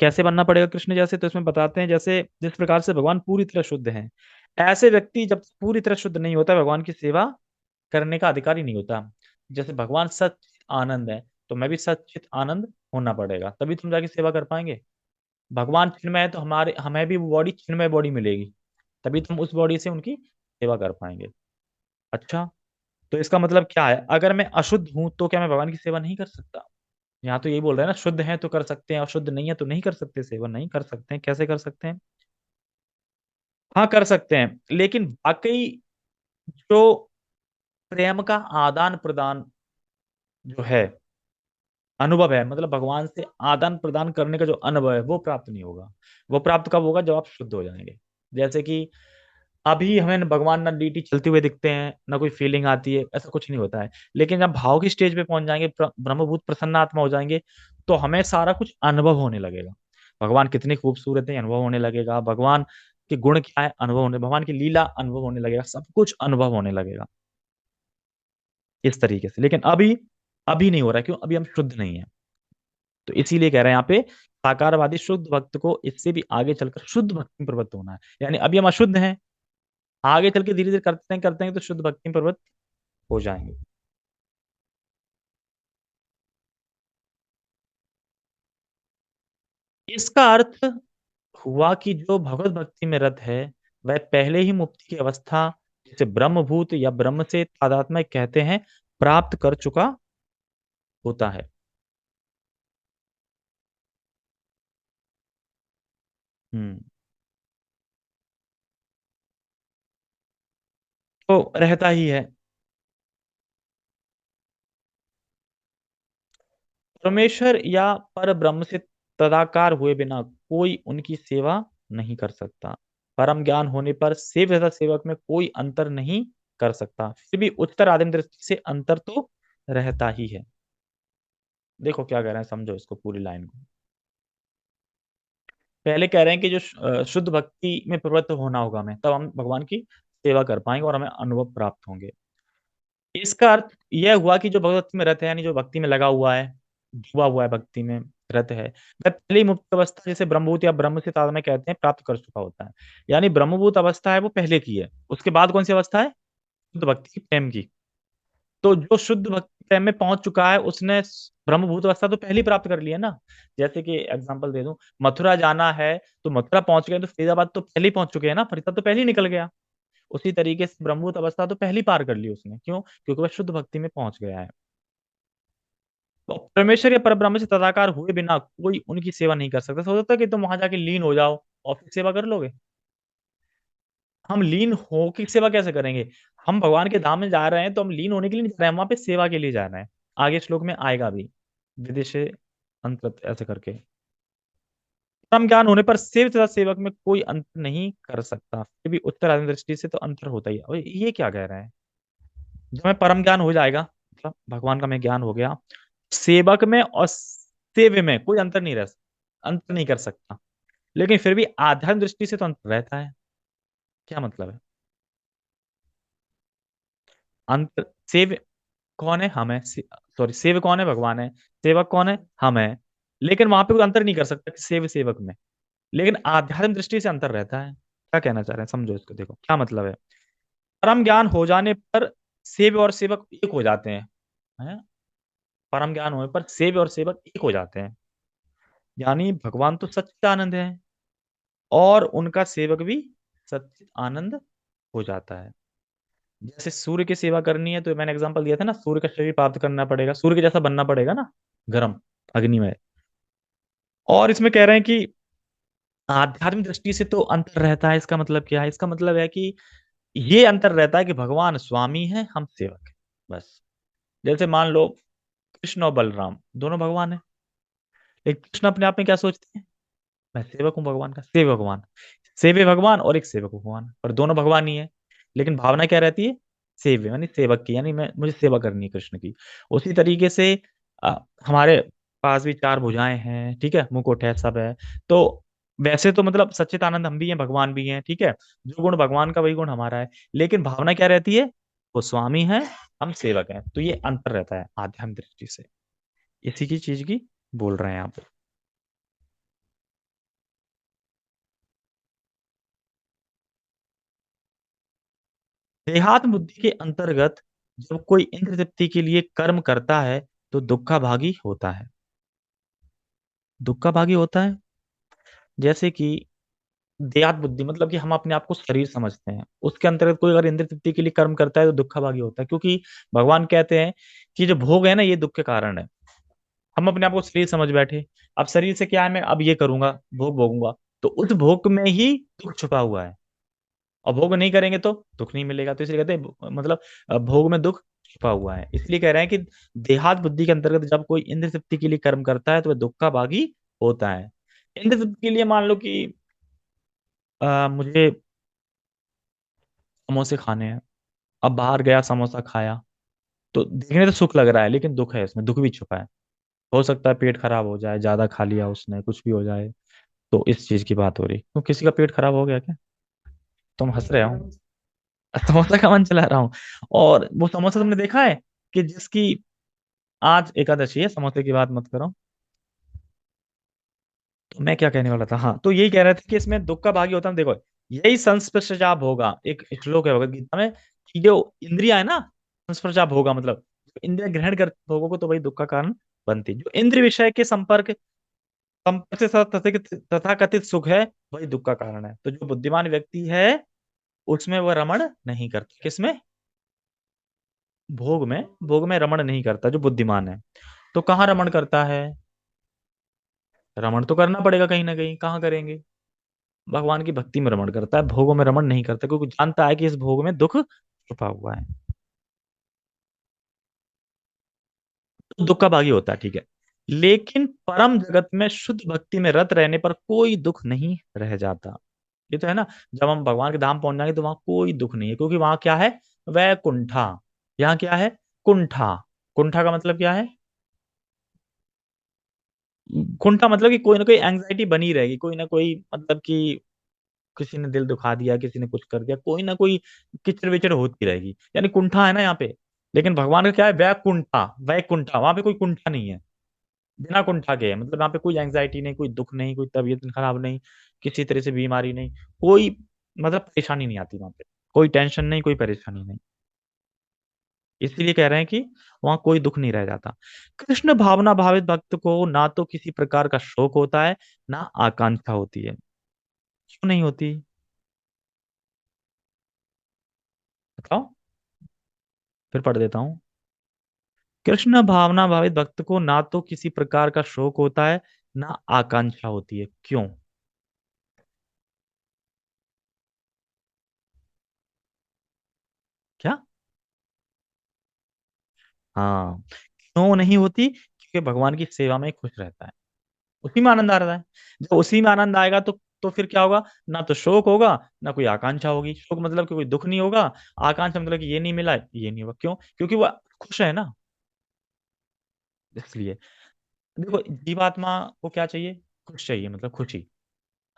कैसे बनना पड़ेगा कृष्ण जैसे, तो इसमें बताते हैं जैसे जिस प्रकार से भगवान पूरी तरह शुद्ध हैं, ऐसे व्यक्ति जब पूरी तरह शुद्ध नहीं होता, भगवान की सेवा करने का अधिकारी नहीं होता। जैसे भगवान सच्चित आनंद है, तो मैं भी सच्चित आनंद होना पड़ेगा, तभी तुम जाके सेवा कर पाएंगे। भगवान चिन्मय है, तो हमारे हमें भी वो बॉडी चिन्मय बॉडी मिलेगी, तभी तुम उस बॉडी से उनकी सेवा कर पाएंगे। अच्छा, तो इसका मतलब क्या है, अगर मैं अशुद्ध हूं तो क्या मैं भगवान की सेवा नहीं कर सकता? यहाँ तो यही बोल रहे हैं ना, शुद्ध है तो कर सकते हैं, अशुद्ध नहीं है तो नहीं कर सकते, सेवा नहीं कर सकते हैं। कैसे कर सकते हैं? हाँ कर सकते हैं, लेकिन वाकई जो प्रेम का आदान प्रदान जो है, अनुभव है, मतलब भगवान से आदान प्रदान करने का जो अनुभव है, वो प्राप्त नहीं होगा। वो प्राप्त कब होगा, जब आप शुद्ध हो जाएंगे। जैसे कि अभी हमें भगवान ना डीटी चलते हुए दिखते हैं, ना कोई फीलिंग आती है, ऐसा कुछ नहीं होता है। लेकिन जब भाव की स्टेज पे पहुंच जाएंगे, ब्रह्मभूत प्रसन्न आत्मा हो जाएंगे, तो हमें सारा कुछ अनुभव होने लगेगा। भगवान कितनी खूबसूरत है अनुभव होने लगेगा, भगवान के गुण क्या है अनुभव होने, भगवान की लीला अनुभव होने लगेगा, सब कुछ अनुभव होने लगेगा इस तरीके से। लेकिन अभी अभी नहीं हो रहा है, क्यों? अभी हम शुद्ध नहीं है। तो इसीलिए कह रहे हैं यहाँ पे, साकारवादी शुद्ध भक्त को इससे भी आगे चलकर शुद्ध भक्ति में प्रवृत्त होना है। यानी अभी हम अशुद्ध हैं, आगे चल के धीरे धीरे करते हैं तो शुद्ध भक्ति में प्रवृत्त हो जाएंगे। इसका अर्थ हुआ कि जो भगवत भक्ति में रत है, वह पहले ही मुक्ति की अवस्था, जिसे ब्रह्मभूत या ब्रह्म से तादात्म्य कहते हैं, प्राप्त कर चुका होता है। हम्म। तो रहता ही है। परमेश्वर या पर ब्रह्म से तदाकार हुए बिना कोई उनकी सेवा नहीं कर सकता। परम ज्ञान होने पर सेव तथा सेवक में कोई अंतर नहीं कर सकता। फिर भी उच्चतर आदिम दृष्टि से अंतर तो रहता ही है। देखो क्या कह रहे हैं, समझो इसको पूरी लाइन को। पहले कह रहे हैं कि जो शुद्ध भक्ति में प्रवृत्त होना होगा हमें, तब हम भगवान की सेवा कर पाएंगे और हमें अनुभव प्राप्त होंगे। इसका अर्थ यह हुआ कि जो भक्ति में रत है, यानी जो भक्ति में लगा हुआ है, डूबा हुआ है, भक्ति में रत है, वह पहली मुक्त अवस्था, जिसे ब्रह्मभूत या ब्रह्म से तादात्म्य कहते हैं, प्राप्त कर चुका होता है। यानी ब्रह्मभूत अवस्था है वो पहले की है, उसके बाद कौन सी अवस्था है? शुद्ध भक्ति की, प्रेम की। तो जो शुद्ध भक्ति प्रेम में पहुंच चुका है, उसने ब्रह्मभूत अवस्था तो पहले ही प्राप्त कर लिया ना। जैसे कि एग्जांपल दे दूं, मथुरा जाना है तो मथुरा पहुंच गए, तो फरीदाबाद तो पहले ही पहुंच चुके हैं ना, फरीदाबाद तो पहले ही निकल गया। उसी तरीके से ब्रह्मभूत अवस्था तो पहली पार कर ली उसने, क्यों? क्योंकि वह शुद्ध भक्ति में पहुंच गया है। तो परमेश्वर या परब्रह्म से तदाकार हुए बिना कोई उनकी सेवा नहीं कर सकता। सोचता कि तुम वहां जाके लीन हो जाओ और फिर सेवा कर लोगे? हम लीन हो की सेवा कैसे करेंगे? हम भगवान के धाम में जा रहे हैं तो हम लीन होने के लिए नहीं जा रहे हैं, हम वहां पे सेवा के लिए जा रहे हैं। आगे श्लोक में आएगा भी, विदेशे अंतर ऐसे करके। परम ज्ञान होने पर सेव तथा सेवक में कोई अंतर नहीं कर सकता। फिर भी उत्तर आत्म दृष्टि से तो अंतर होता ही है। और ये क्या कह रहा है? जब हमें परम ज्ञान हो जाएगा, मतलब भगवान का हमें ज्ञान हो गया, सेवक में और सेव्य में कोई अंतर नहीं रह, अंतर नहीं कर सकता। लेकिन फिर भी आध्यात्म दृष्टि से तो अंतर रहता है। क्या मतलब है? अंतर सेव्य, कौन है? हम है। सॉरी, सेव कौन है? भगवान है। सेवक कौन है? हम है। लेकिन वहां पे कोई अंतर नहीं कर सकता कि सेव सेवक में। लेकिन आध्यात्म दृष्टि से अंतर रहता है। क्या कहना चाह रहे हैं, समझो इसको, देखो क्या मतलब है। परम ज्ञान हो जाने पर सेव और सेवक एक हो जाते हैं? परम ज्ञान होने पर सेव और सेवक एक हो जाते हैं। यानी भगवान तो सच्चिदानंद है और उनका सेवक भी सच्चिद आनंद हो जाता है। जैसे सूर्य की सेवा करनी है तो मैंने एग्जांपल दिया था ना, सूर्य का शरीर प्राप्त करना पड़ेगा, सूर्य के जैसा बनना पड़ेगा ना, गर्म, अग्नि में। और इसमें कह रहे हैं कि आध्यात्मिक दृष्टि से तो अंतर रहता है। इसका मतलब क्या है? इसका मतलब है कि ये अंतर रहता है कि भगवान स्वामी है, हम सेवक हैं, बस। जैसे मान लो कृष्ण और बलराम दोनों भगवान है, लेकिन कृष्ण अपने आप में क्या सोचते हैं? मैं सेवक हूँ भगवान का, सेव भगवान। सेवे भगवान और एक सेवक भगवान, पर दोनों भगवान ही है। लेकिन भावना क्या रहती है? सेव्य यानी सेवक की, यानी मैं, मुझे सेवा करनी है कृष्ण की। उसी तरीके से अ, हमारे पास भी चार भुजाएं हैं, ठीक है, मुकुट है, सब है। तो वैसे तो मतलब सच्चिदानंद हम भी हैं, भगवान भी हैं, ठीक है। जो गुण भगवान का वही गुण हमारा है। लेकिन भावना क्या रहती है? वो स्वामी है, हम सेवक हैं। तो ये अंतर रहता है आध्यात्मिक दृष्टि से। इसी की चीज की बोल रहे हैं यहाँ पे। देहात्म बुद्धि के अंतर्गत जब कोई इंद्र तृप्ति के लिए कर्म करता है तो दुखा भागी होता है। दुखा भागी होता है। जैसे कि देहात बुद्धि मतलब कि हम अपने आप को शरीर समझते हैं, उसके अंतर्गत कोई अगर इंद्र तृप्ति के लिए कर्म करता है तो दुखा भागी होता है, क्योंकि भगवान कहते हैं कि जो भोग है ना, ये दुख के कारण है। हम अपने आप को शरीर समझ बैठे। अब शरीर से क्या है, मैं अब ये करूंगा, भोग भोगूंगा, तो उस भोग में ही दुख छुपा हुआ है। और भोग नहीं करेंगे तो दुख नहीं मिलेगा, तो इसलिए कहते हैं मतलब भोग में दुख छिपा हुआ है। इसलिए कह रहे हैं कि देहात बुद्धि के अंतर्गत जब कोई इंद्र तृप्ति के लिए कर्म करता है तो वह दुख का भागी होता है। इंद्र तृप्ति के लिए मान लो कि मुझे समोसे खाने हैं। अब बाहर गया, समोसा खाया, तो देखने तो सुख लग रहा है, लेकिन दुख है, इसमें दुख भी छुपा है। हो सकता है पेट खराब हो जाए, ज्यादा खा लिया उसने, कुछ भी हो जाए। तो इस चीज की बात हो रही, तो किसी का पेट खराब हो गया क्या? तुम हंस रहे हो। समोसा का मन चला रहा हूँ। और वो समोसा तुमने देखा है कि जिसकी आज एकादशी है, समोसे की बात मत करो। तो मैं क्या कहने वाला था, हाँ, तो यही कह रहे थे कि इसमें दुख का भागी होता है। देखो, यही संस्पृशजा भोगा, एक श्लोक है भगवत गीता में, कि जो इंद्रिया है ना, संस्पृशजा भोगा मतलब इंद्रिया ग्रहण कर भोगों को, तो वही दुख का कारण बनती। जो इंद्रिय विषय के संपर्क संपर्क से तथाकथित सुख है, वही दुख का कारण है। तो जो बुद्धिमान व्यक्ति है उसमें वह रमण नहीं करता। किसमें? भोग में। भोग में रमण नहीं करता जो बुद्धिमान है। तो कहाँ रमण करता है? रमण तो करना पड़ेगा कहीं ना कहीं, कहाँ करेंगे? भगवान की भक्ति में रमण करता है, भोगों में रमण नहीं करता, क्योंकि जानता है कि इस भोग में दुख छुपा हुआ है। तो दुख का भागी होता है, ठीक है। लेकिन परम जगत में शुद्ध भक्ति में रत रहने पर कोई दुख नहीं रह जाता। ये तो है ना, जब हम भगवान के धाम पहुंच जाएंगे तो वहां कोई दुख नहीं है, क्योंकि वहां क्या है? वैकुंठा। यहाँ क्या है? कुंठा। कुंठा का मतलब क्या है? कुंठा मतलब कि कोई ना कोई एंग्जाइटी बनी रहेगी, कोई ना कोई, मतलब कि किसी ने दिल दुखा दिया, किसी ने कुछ कर दिया, कोई ना कोई किचड़ विचड़ होती रहेगी, यानी कुंठा है ना यहाँ पे। लेकिन भगवान का क्या है? वैकुंठा। वैकुंठा, वहां पे कोई कुंठा नहीं है। बिना कुंठा के है, मतलब यहाँ पे कोई एंग्जाइटी नहीं, कोई दुख नहीं, कोई तबीयत खराब नहीं, किसी तरह से बीमारी नहीं, कोई मतलब परेशानी नहीं आती वहां पे। कोई टेंशन नहीं, कोई परेशानी नहीं। इसीलिए कह रहे हैं कि वहां कोई दुख नहीं रह जाता। कृष्ण भावना भावित भक्त को ना तो किसी प्रकार का शोक होता है, ना आकांक्षा होती है। क्यों नहीं होती? बताओ, फिर पढ़ देता हूँ। कृष्ण भावना भावित भक्त को ना तो किसी प्रकार का शोक होता है, ना आकांक्षा होती है। क्यों? क्या? हाँ, क्यों नहीं होती? क्योंकि भगवान की सेवा में खुश रहता है, उसी में आनंद आ रहा है। जब उसी में आनंद आएगा तो फिर क्या होगा? ना तो शोक होगा, ना कोई आकांक्षा होगी। शोक मतलब कि कोई दुख नहीं होगा, आकांक्षा मतलब कि ये नहीं मिला, ये नहीं होगा। क्यों? क्योंकि वो खुश है ना, इसलिए। देखो, जीवात्मा को क्या चाहिए? खुश चाहिए, मतलब खुशी।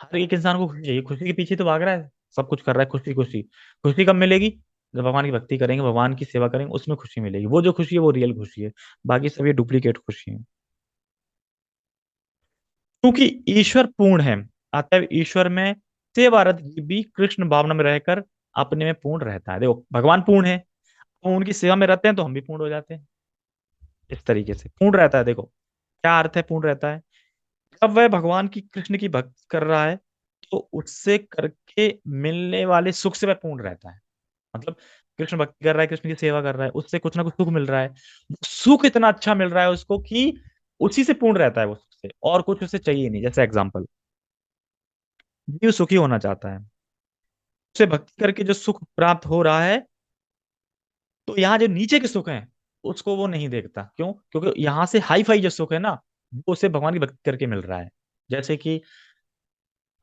हर एक इंसान को खुशी चाहिए, खुशी के पीछे तो भाग रहा है, सब कुछ कर रहा है, खुशी खुशी। खुशी कब मिलेगी? जब भगवान की भक्ति करेंगे, भगवान की सेवा करेंगे, उसमें खुशी मिलेगी। वो जो खुशी है वो रियल खुशी है, बाकी सब ये डुप्लीकेट खुशी है। क्योंकि ईश्वर पूर्ण है, अतएव ईश्वर में सेवारत जीव भी कृष्ण भावना में रहकर अपने में पूर्ण रहता है। देखो भगवान पूर्ण है, हम उनकी सेवा में रहते हैं तो हम भी पूर्ण हो जाते हैं। इस तरीके से पूर्ण रहता है। देखो क्या अर्थ है पूर्ण रहता है, जब वह भगवान की कृष्ण की भक्ति कर रहा है तो उससे करके मिलने वाले सुख से वह पूर्ण रहता है। मतलब कृष्ण भक्ति कर रहा है, कृष्ण की सेवा कर रहा है, उससे कुछ ना कुछ सुख मिल रहा है। वो सुख इतना अच्छा मिल रहा है उसको कि उसी से पूर्ण रहता है वो सुख से, और कुछ उसे चाहिए नहीं। जैसे एग्जाम्पल, जीव सुखी होना चाहता है, उसे भक्ति करके जो सुख प्राप्त हो रहा है, तो यहाँ जो नीचे के सुख हैं उसको वो नहीं देखता। क्यों? क्योंकि यहाँ से हाई फाई जो सुख है ना, वो उसे भगवान की भक्ति करके मिल रहा है। जैसे कि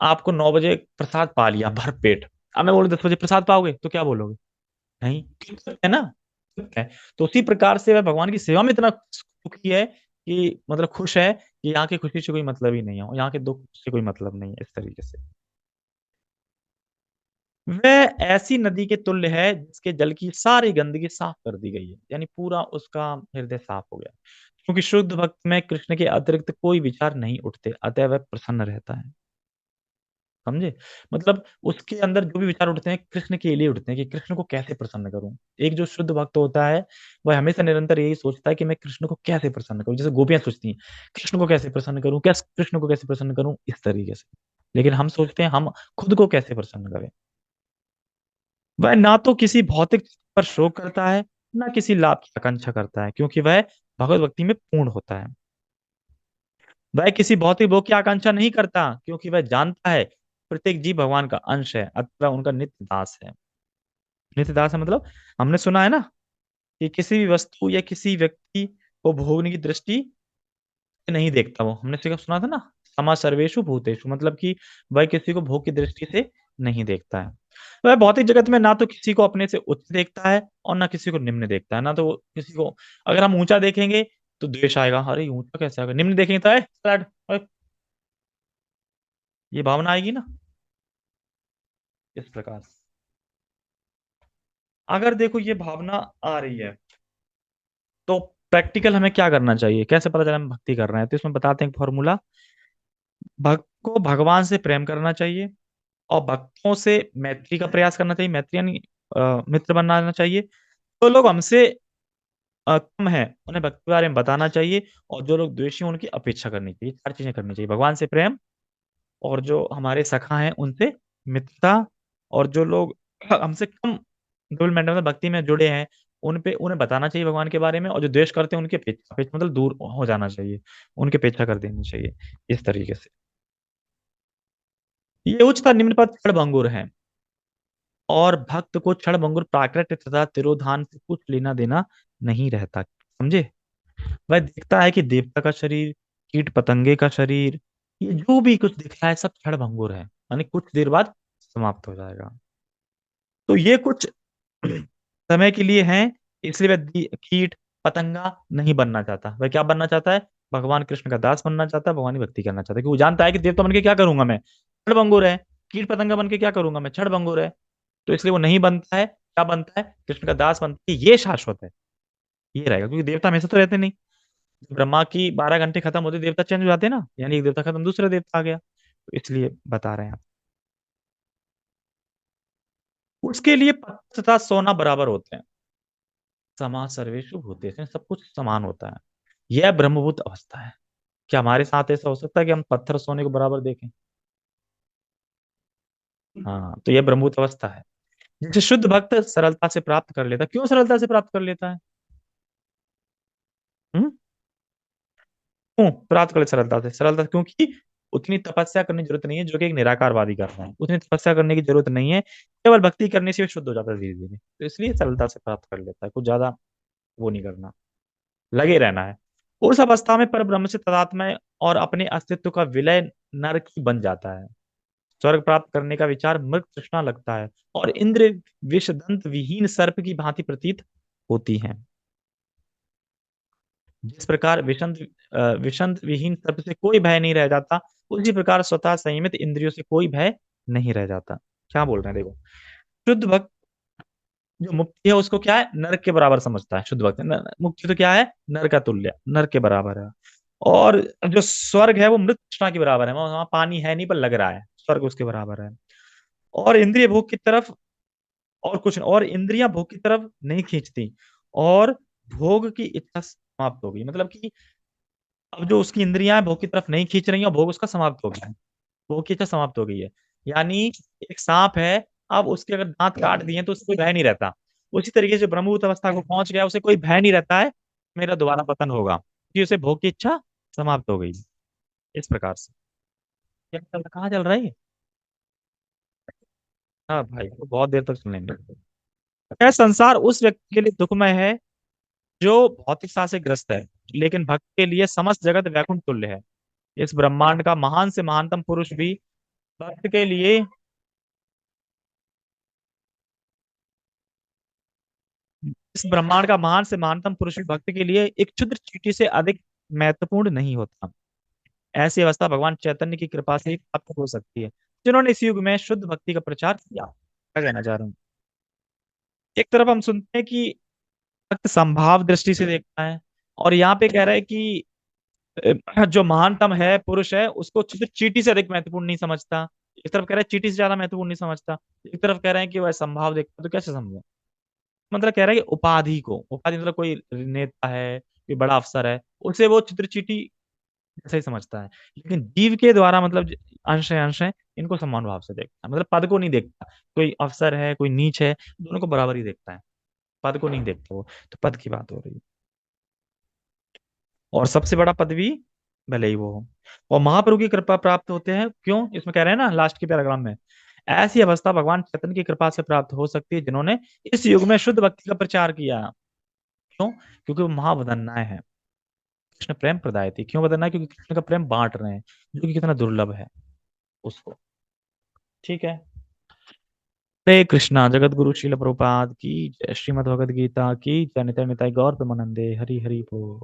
आपको 9 बजे प्रसाद पा लिया भर पेट, अब मैं बोलूं 10 बजे प्रसाद पाओगे तो क्या बोलोगे? नहीं, है ना? है। तो उसी प्रकार से वह भगवान की सेवा में इतना सुखी है कि मतलब खुश है कि यहाँ की खुशी से कोई मतलब ही नहीं है, यहाँ के दुख से कोई मतलब नहीं है। इस तरीके से वह ऐसी नदी के तुल्य है जिसके जल की सारी गंदगी साफ कर दी गई है, यानी पूरा उसका हृदय साफ हो गया। क्योंकि शुद्ध भक्त में कृष्ण के अतिरिक्त कोई विचार नहीं उठते, अतः वह प्रसन्न रहता है। समझे? मतलब उसके अंदर जो भी विचार उठते हैं कृष्ण के लिए उठते हैं, कि कृष्ण को कैसे प्रसन्न करूं। एक जो शुद्ध भक्त होता है वह हमेशा निरंतर यही सोचता है कि मैं कृष्ण को कैसे प्रसन्न करूं। जैसे गोपियां सोचती हैं कृष्ण को कैसे प्रसन्न करूं, कैसे कृष्ण को कैसे प्रसन्न करूं, इस तरीके से। लेकिन हम सोचते हैं हम खुद को कैसे प्रसन्न करें। वह ना तो किसी भौतिक चीज पर शोक करता है, ना किसी लाभ की आकांक्षा करता है, क्योंकि वह भगवत भक्ति में पूर्ण होता है। वह किसी भौतिक भोग की आकांक्षा नहीं करता, क्योंकि वह जानता है प्रत्येक जीव भगवान का अंश है, अथवा उनका नित्य दास है। नित्य दास है मतलब हमने सुना है ना कि किसी भी वस्तु या किसी व्यक्ति को भोगने की दृष्टि से नहीं देखता। वो हमने सिर्फ सुना था ना, समा सर्वेषु भूतेषु, मतलब कि वह किसी को भोग की दृष्टि से नहीं देखता है। वह भौतिक जगत में ना तो किसी को अपने से उच्च देखता है और ना किसी को निम्न देखता है। ना तो वो किसी को, अगर हम ऊंचा देखेंगे तो द्वेष आएगा, अरे ऊंचा कैसे आएगा, निम्न देखेंगे तो ये भावना आएगी ना। इस प्रकार अगर देखो ये भावना आ रही है तो प्रैक्टिकल हमें क्या करना चाहिए, कैसे पता चला हम भक्ति कर रहे हैं? तो इसमें बताते हैं फॉर्मूला। भक्त को भगवान से प्रेम करना चाहिए, और भक्तों से मैत्री का प्रयास करना चाहिए। मैत्री यानी मित्र बनाना चाहिए। जो लोग हमसे कम है उन्हें भक्ति के बारे में बताना चाहिए, और जो लोग द्वेषी हैं उनकी अपेक्षा करनी चाहिए। चार चीजें करनी चाहिए: भगवान से प्रेम, और जो हमारे सखा हैं उनसे मित्रता, और जो लोग हमसे कम डेवलपमेंट मतलब भक्ति में जुड़े हैं उन पे उन्हें बताना चाहिए भगवान के बारे में, और जो द्वेष करते हैं उनके अपेक्षा अपेक्षा मतलब दूर हो जाना चाहिए, उनके अपेक्षा कर देनी चाहिए। इस तरीके से ये उच्च तथा निम्न पद क्षणभंगुर है, और भक्त को क्षणभंगुर प्राकृत तथा तिरोधान से कुछ लेना देना नहीं रहता। समझे? वह दिखता है कि देवता का शरीर, कीट पतंगे का शरीर, ये जो भी कुछ दिख रहा है सब क्षणभंगुर है, यानी कुछ देर बाद समाप्त हो जाएगा। तो ये कुछ समय के लिए है, इसलिए वह कीट पतंगा नहीं बनना चाहता। वह क्या बनना चाहता है? भगवान कृष्ण का दास बनना चाहता है, भगवान की भक्ति करना चाहता है। क्योंकि वो जानता है कि देवता बन के क्या करूंगा मैं, क्षणभंगुर है। कीट पतंगा बन के क्या करूंगा मैं, क्षणभंगुर है। तो इसलिए वो नहीं बनता है। क्या बनता है? कृष्ण का दास बनता है, ये शाश्वत है, ये रहेगा। क्योंकि देवता हमेशा तो रहते नहीं, ब्रह्मा की 12 घंटे खत्म होते देवता चेंज हो जाते हैं ना, यानी एक देवता खत्म दूसरा देवता आ गया, तो इसलिए बता रहे हैं आप। उसके लिए पत्थर तथा सोना बराबर होते हैं, समा सर्वेषु भूतेषु, सब कुछ समान होता है। यह ब्रह्मभूत अवस्था है। क्या हमारे साथ ऐसा हो सकता है कि हम पत्थर सोने को बराबर देखें? हाँ, तो यह ब्रह्मभूत अवस्था है जिसे शुद्ध भक्त सरलता से प्राप्त कर लेता है। क्यों सरलता से प्राप्त कर लेता है? हम्म क्यों प्राप्त कर ले सरलता से? सरलता क्योंकि उतनी तपस्या करने की जरूरत नहीं है जो कि एक निराकारवादी कर रहा है। उतनी तपस्या करने की जरूरत नहीं है, केवल भक्ति करने से वो शुद्ध हो जाता है धीरे धीरे। तो इसलिए सरलता से प्राप्त कर लेता है, कुछ ज्यादा वो नहीं करना, लगे रहना है। उस अवस्था में पर ब्रह्म से तादात्म्य और अपने अस्तित्व का विलय नरक ही बन जाता है। स्वर्ग प्राप्त करने का विचार मृग तृष्णा लगता है, और इंद्र विषदंत विहीन सर्प की भांति प्रतीत होती है। जिस प्रकार विषंत विहीन सर्प से कोई भय नहीं रह जाता, उसी प्रकार स्वतः संयमित इंद्रियों से कोई भय नहीं रह जाता। क्या बोल रहे हैं देखो, शुद्ध भक्त जो मुक्ति है उसको क्या है, नरक के बराबर समझता है शुद्ध भक्त। मुक्ति तो क्या है, नर का तुल्य, नर के बराबर है। और जो स्वर्ग है वो मृत तृष्णा के बराबर है, वहां पानी है नहीं पर लग रहा है, स्वर्ग उसके बराबर है। और इंद्रिय भोग की तरफ, और कुछ, और इंद्रियां भोग की तरफ नहीं खींचती, और भोग की इच्छा समाप्त हो गई। मतलब कि अब जो उसकी इंद्रियां भोग की तरफ नहीं खींच रही हैं, और भोग उसका समाप्त हो गया है, भोग की इच्छा समाप्त हो गई है। यानी एक सांप है, अब उसके अगर दांत काट दिए तो उससे कोई भय नहीं रहता। उसी तरीके से ब्रह्मभूत अवस्था को पहुंच गया, उसे कोई भय नहीं रहता है मेरा दोबारा पतन होगा, क्योंकि उसे भोग की इच्छा समाप्त हो गई। इस प्रकार से क्या चल रहा, कहाँ चल रहा है ये? हाँ भाई, तो बहुत देर तक सुनेंगे। यह संसार उस व्यक्ति के लिए दुखमय है जो भौतिकता से ग्रस्त है, लेकिन भक्त के लिए समस्त जगत वैकुंठ तुल्य है। इस ब्रह्मांड का महान से महानतम पुरुष भी भक्त के लिए, इस ब्रह्मांड का महान से महानतम पुरुष भी भक्त के लिए एक क्षुद्र चींटी से अधिक महत्वपूर्ण नहीं होता। ऐसी अवस्था भगवान चैतन्य की कृपा से ही प्राप्त हो सकती है, जिन्होंने इस युग में शुद्ध भक्ति का प्रचार किया। क्या कहना चाह रहा हूँ, एक तरफ हम सुनते हैं कि भक्त संभाव दृष्टि से देखता है, और यहाँ पे कह रहा है कि जो महानतम है पुरुष है उसको चींटी से अधिक महत्वपूर्ण नहीं समझता। एक तरफ कह रहा है चींटी से ज्यादा महत्वपूर्ण नहीं समझता, एक तरफ कह रहे हैं कि वह संभाव देखता, तो कैसे समझे? मतलब कह रहा है कि उपाधि को, उपाधि मतलब कोई नेता है, कोई बड़ा अफसर है, उसे वो चित्र चींटी जैसे ही समझता है। लेकिन जीव के द्वारा मतलब अंश है, इनको समान भाव से देखता है, मतलब पद को नहीं देखता। कोई अफसर है, कोई नीच है, दोनों को बराबर ही देखता है, पद को नहीं देखता वो। तो पद की बात हो रही है, और सबसे बड़ा पद भी भले ही वो हो। और महाप्रभु की कृपा प्राप्त होते हैं, क्यों, इसमें कह रहे हैं ना लास्ट के पैराग्राफ में, ऐसी अवस्था भगवान चैतन्य की कृपा से प्राप्त हो सकती है जिन्होंने इस युग में शुद्ध भक्ति का प्रचार किया। क्यों? क्योंकि वो महावदन्नाय है, कृष्ण प्रेम प्रदाय थी। क्यों वदन्नाय? क्योंकि कृष्ण का प्रेम बांट रहे हैं, जो कि कितना दुर्लभ है उसको। ठीक है। हरे कृष्णा। जगत गुरु श्रील प्रभुपाद की जय। श्रीमद् भगवद गीता की जय। निताय निताय गौर प्रेमानंदे। हरि हरि बोल।